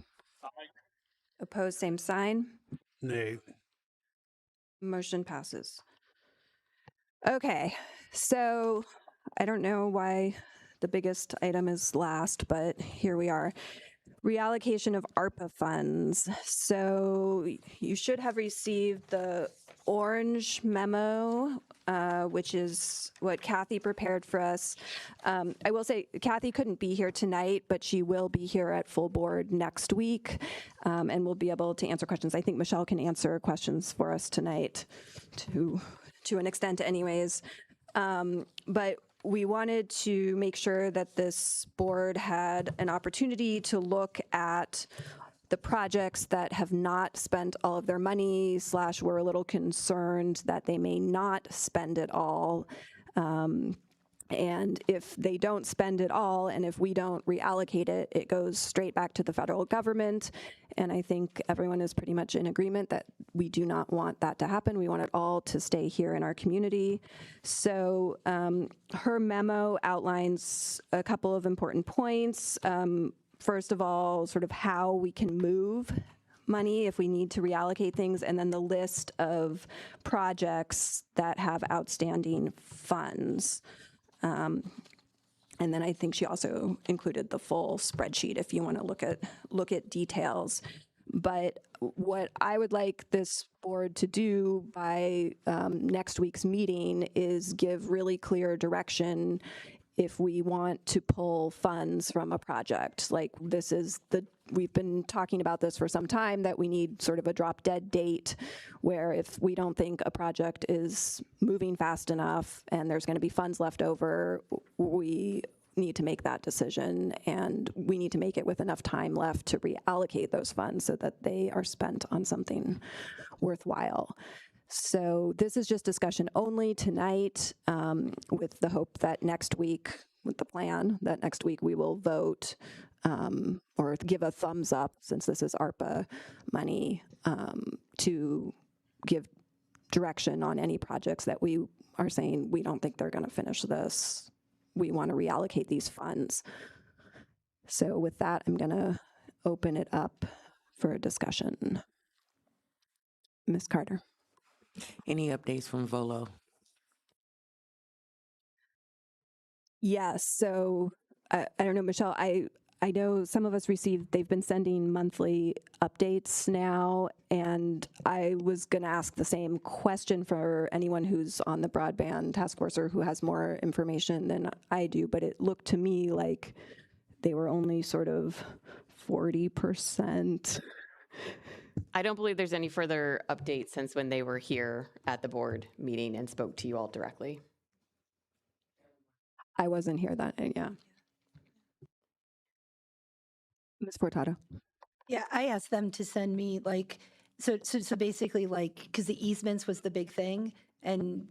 Opposed, same sign. Nay. Motion passes. Okay, so I don't know why the biggest item is last, but here we are. Reallocation of ARPA funds. So you should have received the orange memo, which is what Kathy prepared for us. I will say Kathy couldn't be here tonight, but she will be here at full board next week, and we'll be able to answer questions. I think Michelle can answer questions for us tonight to an extent anyways. But we wanted to make sure that this board had an opportunity to look at the projects that have not spent all of their money / we're a little concerned that they may not spend it all. And if they don't spend it all, and if we don't reallocate it, it goes straight back to the federal government. And I think everyone is pretty much in agreement that we do not want that to happen. We want it all to stay here in our community. So her memo outlines a couple of important points. First of all, sort of how we can move money if we need to reallocate things, and then the list of projects that have outstanding funds. And then I think she also included the full spreadsheet if you want to look at details. But what I would like this board to do by next week's meeting is give really clear direction if we want to pull funds from a project. Like we've been talking about this for some time, that we need sort of a drop dead date where if we don't think a project is moving fast enough and there's going to be funds left over, we need to make that decision, and we need to make it with enough time left to reallocate those funds so that they are spent on something worthwhile. So this is just discussion only tonight, with the hope that next week, with the plan, that next week we will vote or give a thumbs up, since this is ARPA money, to give direction on any projects that we are saying we don't think they're going to finish this. We want to reallocate these funds. So with that, I'm going to open it up for a discussion. Ms. Carter. Any updates from Volo? Yes, so I don't know, Michelle, I know some of us they've been sending monthly updates now, and I was going to ask the same question for anyone who's on the broadband task force or who has more information than I do, but it looked to me like they were only sort of 40%. I don't believe there's any further updates since when they were here at the board meeting and spoke to you all directly. I wasn't here that day, yeah. Ms. Portato. Yeah, I asked them to send me so basically because the easements was the big thing, and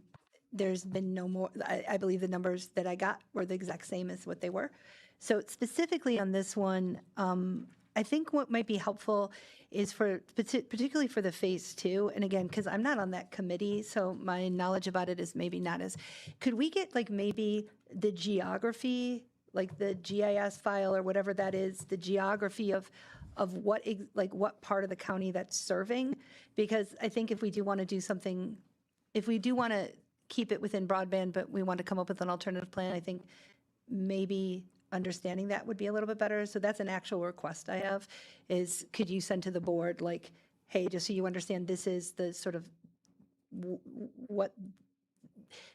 there's been no more. I believe the numbers that I got were the exact same as what they were. So specifically on this one, I think what might be helpful is particularly for the phase 2, and again, because I'm not on that committee, so my knowledge about it is maybe not as, could we get maybe the geography, like the GIS file or whatever that is, the geography of what what part of the county that's serving? Because I think if we do want to do something, if we do want to keep it within broadband, but we want to come up with an alternative plan, I think maybe understanding that would be a little bit better. So that's an actual request I have, is could you send to the board hey, just so you understand, this is the sort of what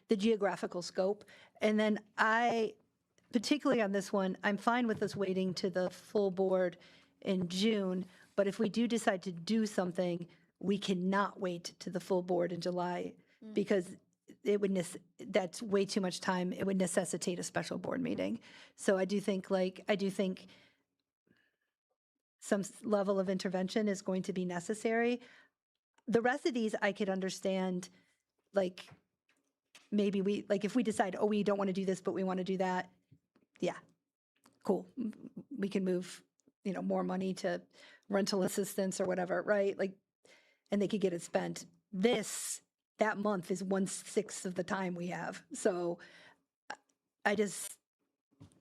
the geographical scope. And then particularly on this one, I'm fine with us waiting to the full board in June, but if we do decide to do something, we cannot wait to the full board in July, because that's way too much time. It would necessitate a special board meeting. So I do think some level of intervention is going to be necessary. The rest of these I could understand, maybe if we decide, we don't want to do this, but we want to do that. Yeah, cool. We can move, more money to rental assistance or whatever, right? And they could get it spent. That month is 1/6 of the time we have. So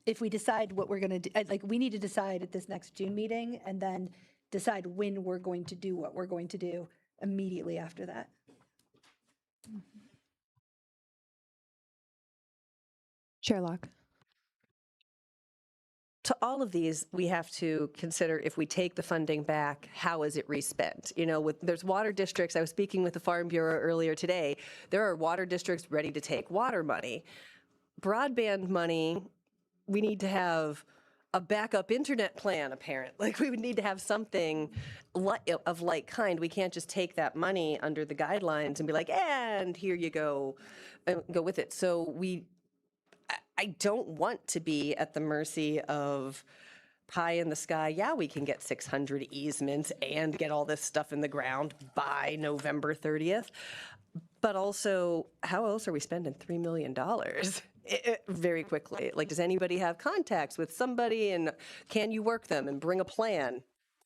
if we decide what we're going to do, we need to decide at this next June meeting, and then decide when we're going to do what we're going to do immediately after that. Chair Locke. To all of these, we have to consider if we take the funding back, how is it respent? You know, there's water districts, I was speaking with the Farm Bureau earlier today, there are water districts ready to take water money. Broadband money, we need to have a backup internet plan, apparently. Like, we would need to have something of like kind. We can't just take that money under the guidelines and be like, and here you go, and go with it. So I don't want to be at the mercy of pie in the sky. Yeah, we can get 600 easements and get all this stuff in the ground by November 30th. But also, how else are we spending $3 million? Very quickly. Like, does anybody have contacts with somebody, and can you work them and bring a plan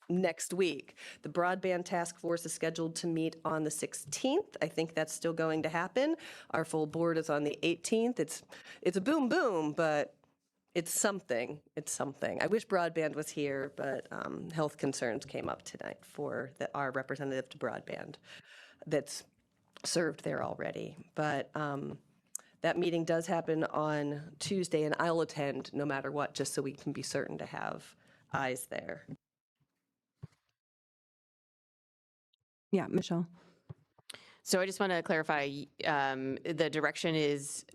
next week? The broadband task force is scheduled to meet on the 16th. I think that's still going to happen. Our full board is on the 18th. It's a boom boom, but it's something. It's something. I wish broadband was here, but health concerns came up tonight for our representative to broadband that's served there already. But that meeting does happen on Tuesday, and I'll attend no matter what, just so we can be certain to have eyes there. Yeah, Michelle. So I just want to clarify, the direction is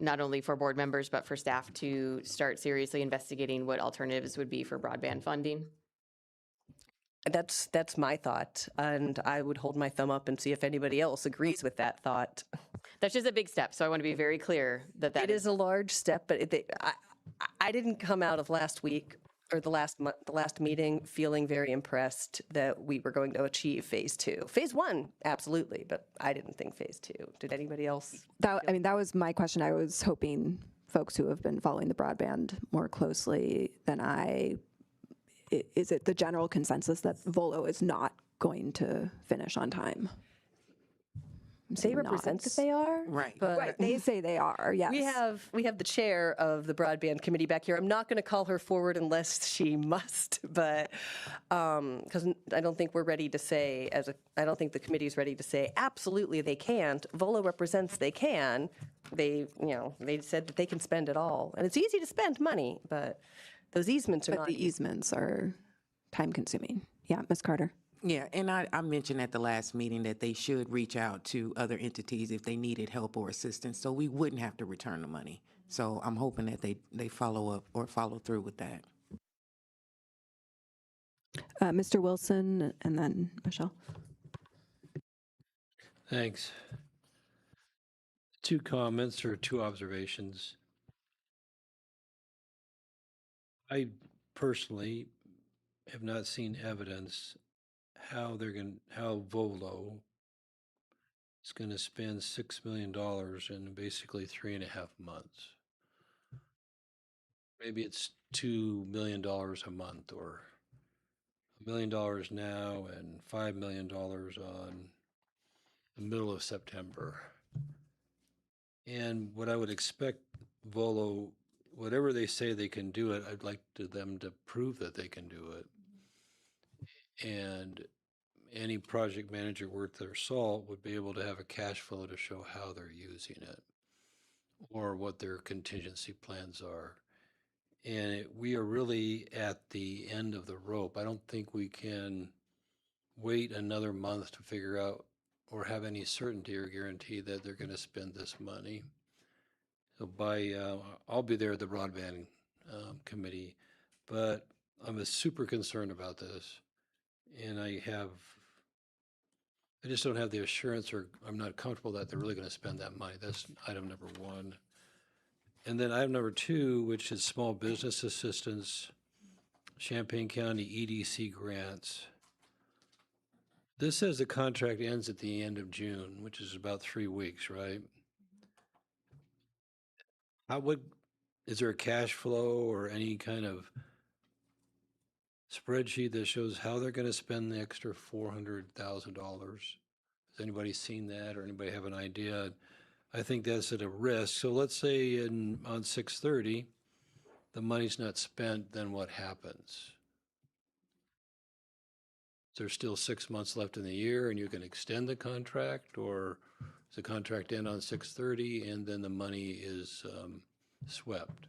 not only for board members, but for staff to start seriously investigating what alternatives would be for broadband funding? That's my thought, and I would hold my thumb up and see if anybody else agrees with that thought. That's just a big step, so I want to be very clear that It is a large step, but I didn't come out of last week or the last meeting feeling very impressed that we were going to achieve phase 2. Phase 1, absolutely, but I didn't think phase 2. Did anybody else? That was my question. I was hoping folks who have been following the broadband more closely than is it the general consensus that Volo is not going to finish on time? They represent that they are, Right. but Right, they say they are, yes. We have the chair of the broadband committee back here. I'm not going to call her forward unless she must, but because I don't think we're ready to say, I don't think the committee's ready to say absolutely they can't. Volo represents they can. They said that they can spend it all, and it's easy to spend money, but those easements are But not. the easements are time consuming. Yeah, Ms. Carter. Yeah, and I mentioned at the last meeting that they should reach out to other entities if they needed help or assistance, so we wouldn't have to return the money. So I'm hoping that they follow up or follow through with that. Mr. Wilson, and then Michelle. Thanks. 2 comments or 2 observations. I personally have not seen evidence how Volo is going to spend $6 million in basically 3.5 months. Maybe it's $2 million a month, or $1 million now and $5 million on the middle of September. And what I would expect Volo, whatever they say they can do it, I'd like them to prove that they can do it. And any project manager worth their salt would be able to have a cash flow to show how they're using it or what their contingency plans are. And we are really at the end of the rope. I don't think we can wait another month to figure out or have any certainty or guarantee that they're going to spend this money. So I'll be there at the broadband committee, but I'm super concerned about this. And I just don't have the assurance, or I'm not comfortable that they're really going to spend that money. That's item number 1. And then item number 2, which is small business assistance, Champaign County EDC grants. This says the contract ends at the end of June, which is about 3 weeks, right? Is there a cash flow or any kind of spreadsheet that shows how they're going to spend the extra $400,000? Has anybody seen that, or anybody have an idea? I think that's at a risk. So let's say on 6/30, the money's not spent, then what happens? there's still 6 months left in the year and you can extend the contract, or does the contract end on 6/30 and then the money is swept?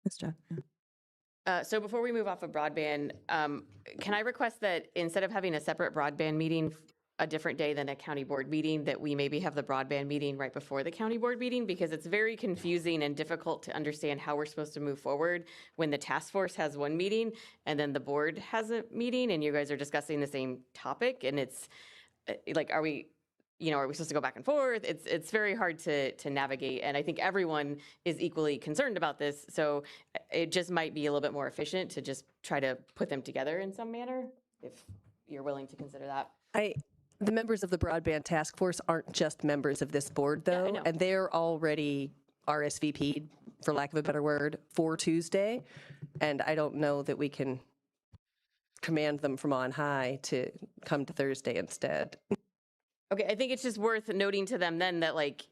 Ms. Judd, yeah. So before we move off of broadband, can I request that instead of having a separate broadband meeting a different day than a county board meeting, that we maybe have the broadband meeting right before the county board meeting? Because it's very confusing and difficult to understand how we're supposed to move forward when the task force has one meeting and then the board has a meeting and you guys are discussing the same topic. And it's like, are we supposed to go back and forth? It's very hard to navigate. And I think everyone is equally concerned about this. So it just might be a little bit more efficient to just try to put them together in some manner, if you're willing to consider that. The members of the broadband task force aren't just members of this board, though, and they're already RSVP'd, for lack of a better word, for Tuesday. And I don't know that we can command them from on high to come to Thursday instead. Okay, I think it's just worth noting to them then that like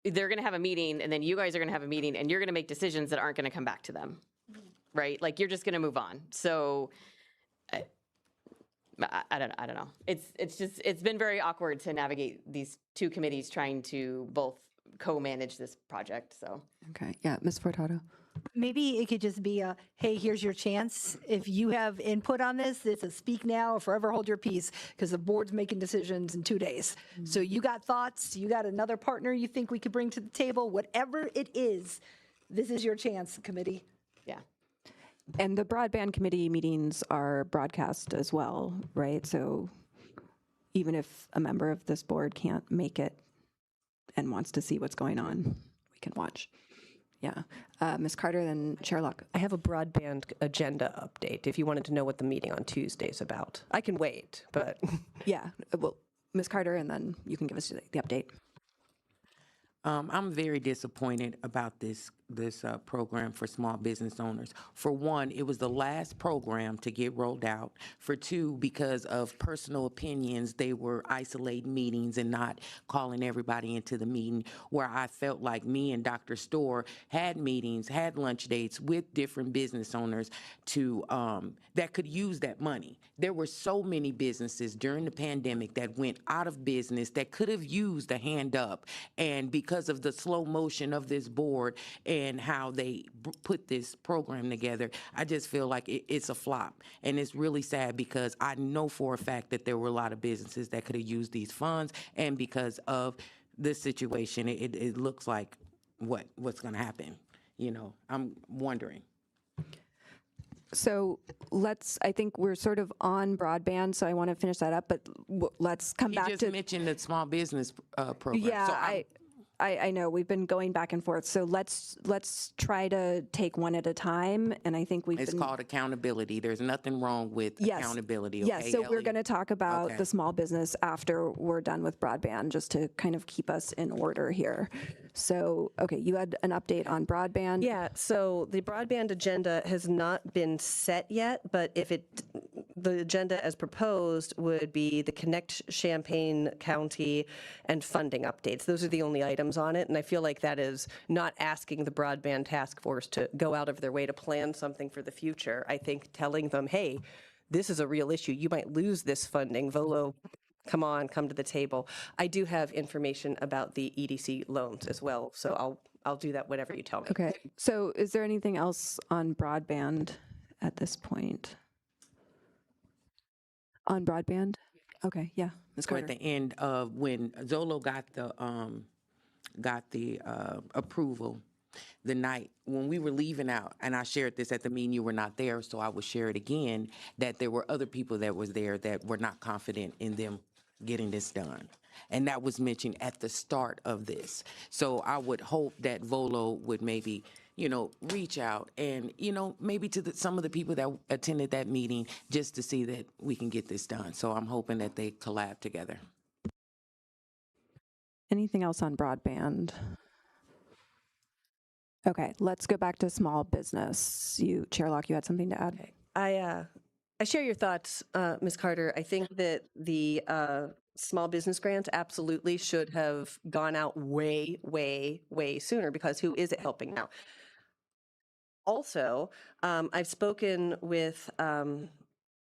they're going to have a meeting and then you guys are going to have a meeting and you're going to make decisions that aren't going to come back to them, right? Like you're just going to move on. So I don't know. It's been very awkward to navigate these two committees trying to both co-manage this project. So Okay, yeah, Ms. Furtado. Maybe it could just be a, hey, here's your chance. If you have input on this, it's a speak now or forever hold your peace, because the board's making decisions in 2 days. So you got thoughts, you got another partner you think we could bring to the table, whatever it is, this is your chance, committee. Yeah. And the broadband committee meetings are broadcast as well, right? So even if a member of this board can't make it and wants to see what's going on, we can watch. Yeah. Ms. Carter, then Chair Locke. I have a broadband agenda update if you wanted to know what the meeting on Tuesday is about. I can wait, but. Yeah, well, Ms. Carter, and then you can give us the update. I'm very disappointed about this program for small business owners. For one, it was the last program to get rolled out. For two, because of personal opinions, they were isolating meetings and not calling everybody into the meeting, where I felt like me and Dr. Storr had meetings, had lunch dates with different business owners to that could use that money. There were so many businesses during the pandemic that went out of business that could have used a hand up, and because of the slow motion of this board and how they put this program together, I just feel like it's a flop. And it's really sad because I know for a fact that there were a lot of businesses that could have used these funds, and because of this situation, it looks like what's going to happen. You know, I'm wondering. So I think we're sort of on broadband, so I want to finish that up, but let's come back to. You just mentioned the small business program. Yeah, So I know we've been going back and forth, so let's try to take one at a time. And I think it's called accountability. There's nothing wrong with accountability. Okay, yes, so we're Ellie? going to talk about Okay. the small business after we're done with broadband, just to kind of keep us in order here. So, okay, you had an update on broadband. Yeah, so the broadband agenda has not been set yet, but the agenda as proposed would be the Connect Champaign County and funding updates. Those are the only items on it, and I feel like that is not asking the broadband task force to go out of their way to plan something for the future. I think telling them, hey, this is a real issue. You might lose this funding. Volo, come on, come to the table. I do have information about the EDC loans as well, so I'll do that whenever you tell me. Okay, so is there anything else on broadband at this point? On broadband? Okay, yeah, Ms. So Carter. at the end of when Zolo got the approval, the night when we were leaving out, and I shared this at the meeting, you were not there, so I will share it again, that there were other people that was there that were not confident in them getting this done. And that was mentioned at the start of this. So I would hope that Volo would maybe, reach out and, maybe to some of the people that attended that meeting, just to see that we can get this done. So I'm hoping that they collab together. Anything else on broadband? Okay, let's go back to small business. Chair Locke, you had something to add? I share your thoughts, Ms. Carter. I think that the small business grant absolutely should have gone out way, way, way sooner, because who is it helping now? Also, I've spoken with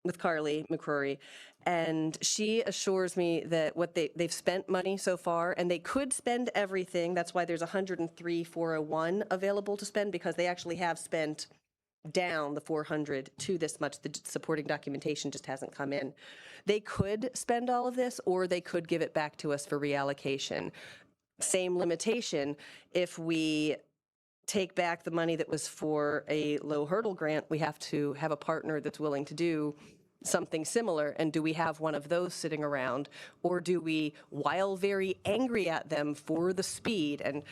with Carly McCrory, and she assures me that what they've spent money so far, and they could spend everything. That's why there's 103,401 available to spend, because they actually have spent down the 400 to this much. The supporting documentation just hasn't come in. They could spend all of this, or they could give it back to us for reallocation. Same limitation, if we take back the money that was for a low hurdle grant, we have to have a partner that's willing to do something similar. And do we have one of those sitting around? Or do we, while very angry at them for the speed, and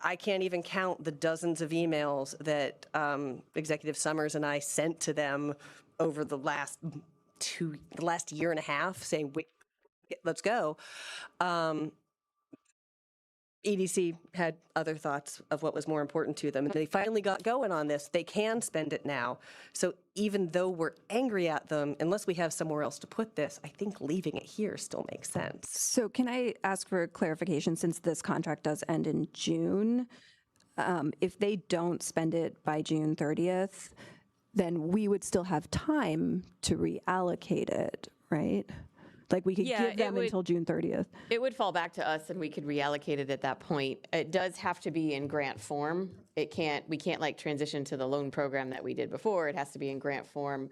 I can't even count the dozens of emails that Executive Summers and I sent to them over the last year and a half saying, wait, let's go. EDC had other thoughts of what was more important to them. And they finally got going on this. They can spend it now. So even though we're angry at them, unless we have somewhere else to put this, I think leaving it here still makes sense. So can I ask for clarification, since this contract does end in June? If they don't spend it by June 30th, then we would still have time to reallocate it, right? Like we could give them until June 30th. It would fall back to us and we could reallocate it at that point. It does have to be in grant form. We can't like transition to the loan program that we did before. It has to be in grant form.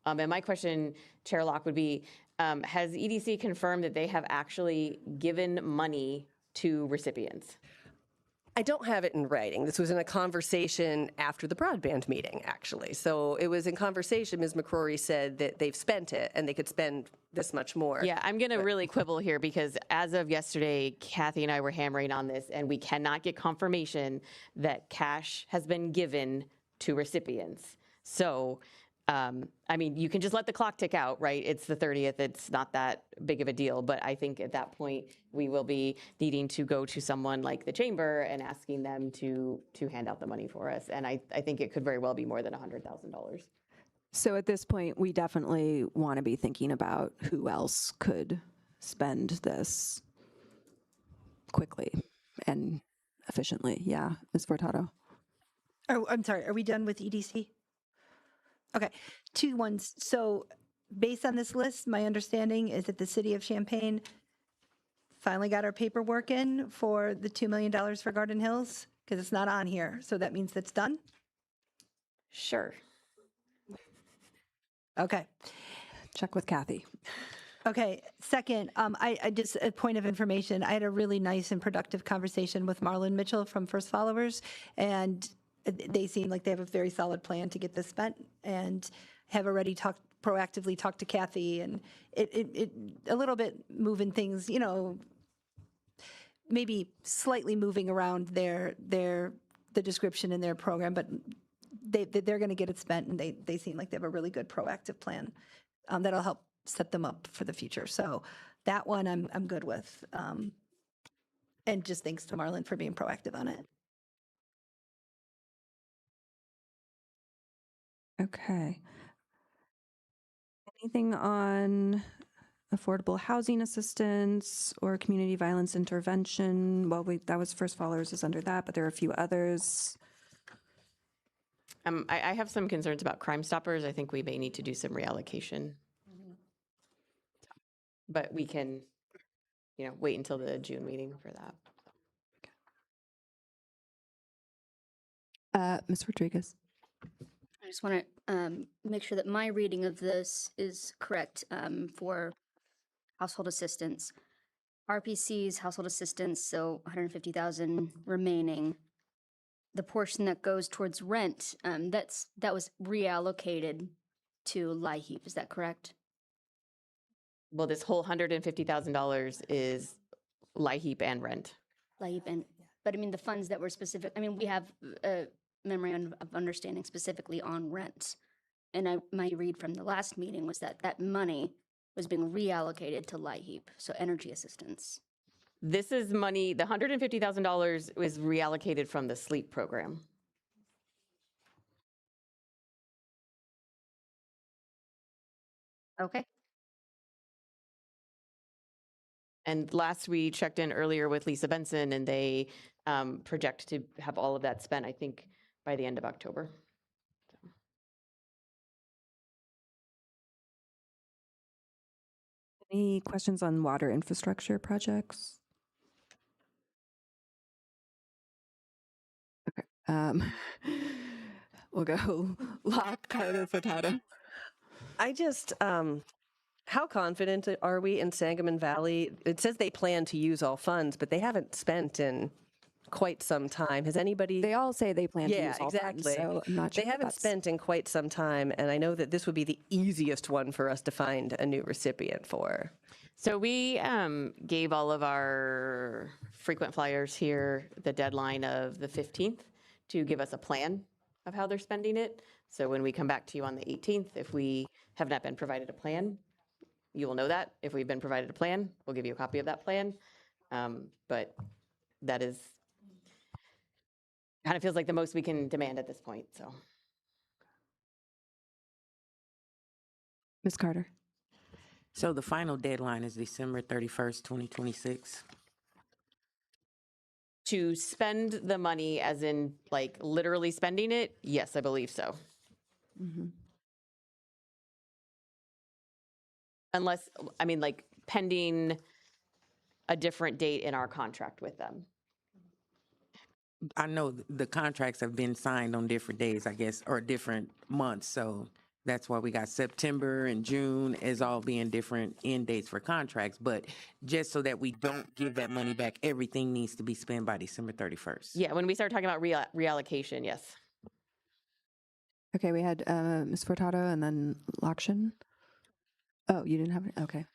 And my question, Chair Locke, would be, has EDC confirmed that they have actually given money to recipients? I don't have it in writing. This was in a conversation after the broadband meeting, actually. So it was in conversation, Ms. McCrory said that they've spent it and they could spend this much more. Yeah, I'm going to really quibble here because as of yesterday, Kathy and I were hammering on this and we cannot get confirmation that cash has been given to recipients. So, I mean, you can just let the clock tick out, right? It's the 30th. It's not that big of a deal. But I think at that point, we will be needing to go to someone like the chamber and asking them to hand out the money for us. And I think it could very well be more than $100,000. So at this point, we definitely want to be thinking about who else could spend this quickly and efficiently. Yeah, Ms. Furtado. Oh, I'm sorry. Are we done with EDC? Okay, 2 ones. So based on this list, my understanding is that the city of Champaign finally got our paperwork in for the $2 million for Garden Hills, because it's not on here. So that means that's done? Sure. Okay. Check with Kathy. Okay, second, I just, a point of information, I had a really nice and productive conversation with Marlon Mitchell from First Followers, and they seem like they have a very solid plan to get this spent, and have already proactively talked to Kathy, and it a little bit moving things, you know, maybe slightly moving around the description in their program, but they're going to get it spent, and they seem like they have a really good proactive plan that'll help set them up for the future. So that one I'm good with. And just thanks to Marlon for being proactive on it. Okay. Anything on affordable housing assistance or community violence intervention? Well, that was First Followers is under that, but there are a few others. I have some concerns about Crime Stoppers. I think we may need to do some reallocation. But we can, wait until the June meeting for that. Ms. Rodriguez. I just want to make sure that my reading of this is correct for household assistance. RPC's household assistance, so 150,000 remaining. The portion that goes towards rent, that was reallocated to LIHEAP, is that correct? Well, this whole $150,000 is LIHEAP and rent. LIHEAP and, but I mean the funds that were specific, I mean, we have a memorandum of understanding specifically on rent. And my read from the last meeting was that money was being reallocated to LIHEAP, so energy assistance. This is money, the $150,000 was reallocated from the SLEEP program. Okay. And last we checked in earlier with Lisa Benson and they project to have all of that spent, I think, by the end of October. Any questions on water infrastructure projects? Okay. We'll go Locke, Carter, Furtado. I just, how confident are we in Sangamon Valley? It says they plan to use all funds, but they haven't spent in quite some time. Has anybody? They all say they plan to Yeah, use all funds, exactly. so I'm not They sure haven't that's- spent in quite some time, and I know that this would be the easiest one for us to find a new recipient for. So we gave all of our frequent flyers here the deadline of the 15th to give us a plan of how they're spending it. So when we come back to you on the 18th, if we have not been provided a plan, you will know that. If we've been provided a plan, we'll give you a copy of that plan. But that is, kind of feels like the most we can demand at this point, so. Ms. Carter. So the final deadline is December 31st, 2026. To spend the money as in like literally spending it, yes, I believe so. Unless, I mean, like pending a different date in our contract with them. I know the contracts have been signed on different days, I guess, or different months. So that's why we got September and June as all being different end dates for contracts. But just so that we don't give that money back, everything needs to be spent by December 31st. Yeah, when we start talking about reallocation, yes. Okay, we had Ms. Furtado and then Lakshan. Oh, you didn't have it? Okay.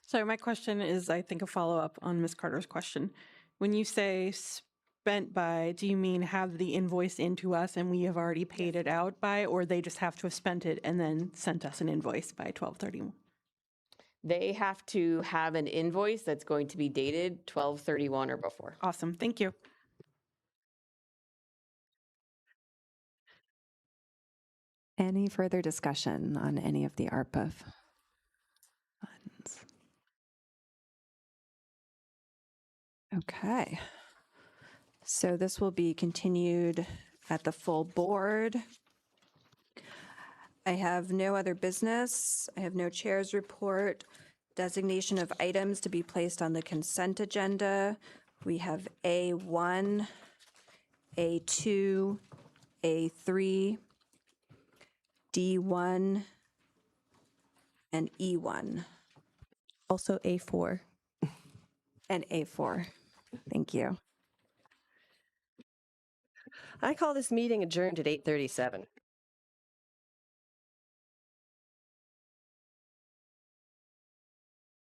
So my question is, I think, a follow-up on Ms. Carter's question. When you say spent by, do you mean have the invoice into us and we have already paid it out by, or they just have to have spent it and then sent us an invoice by 12/31? They have to have an invoice that's going to be dated 12/31 or before. Awesome, thank you. Any further discussion on any of the ARPA funds? Okay. So this will be continued at the full board. I have no other business. I have no chair's report. Designation of items to be placed on the consent agenda. We have A1, A2, A3, D1, and E1. Also A4. And A4. Thank you. I call this meeting adjourned at 8:37.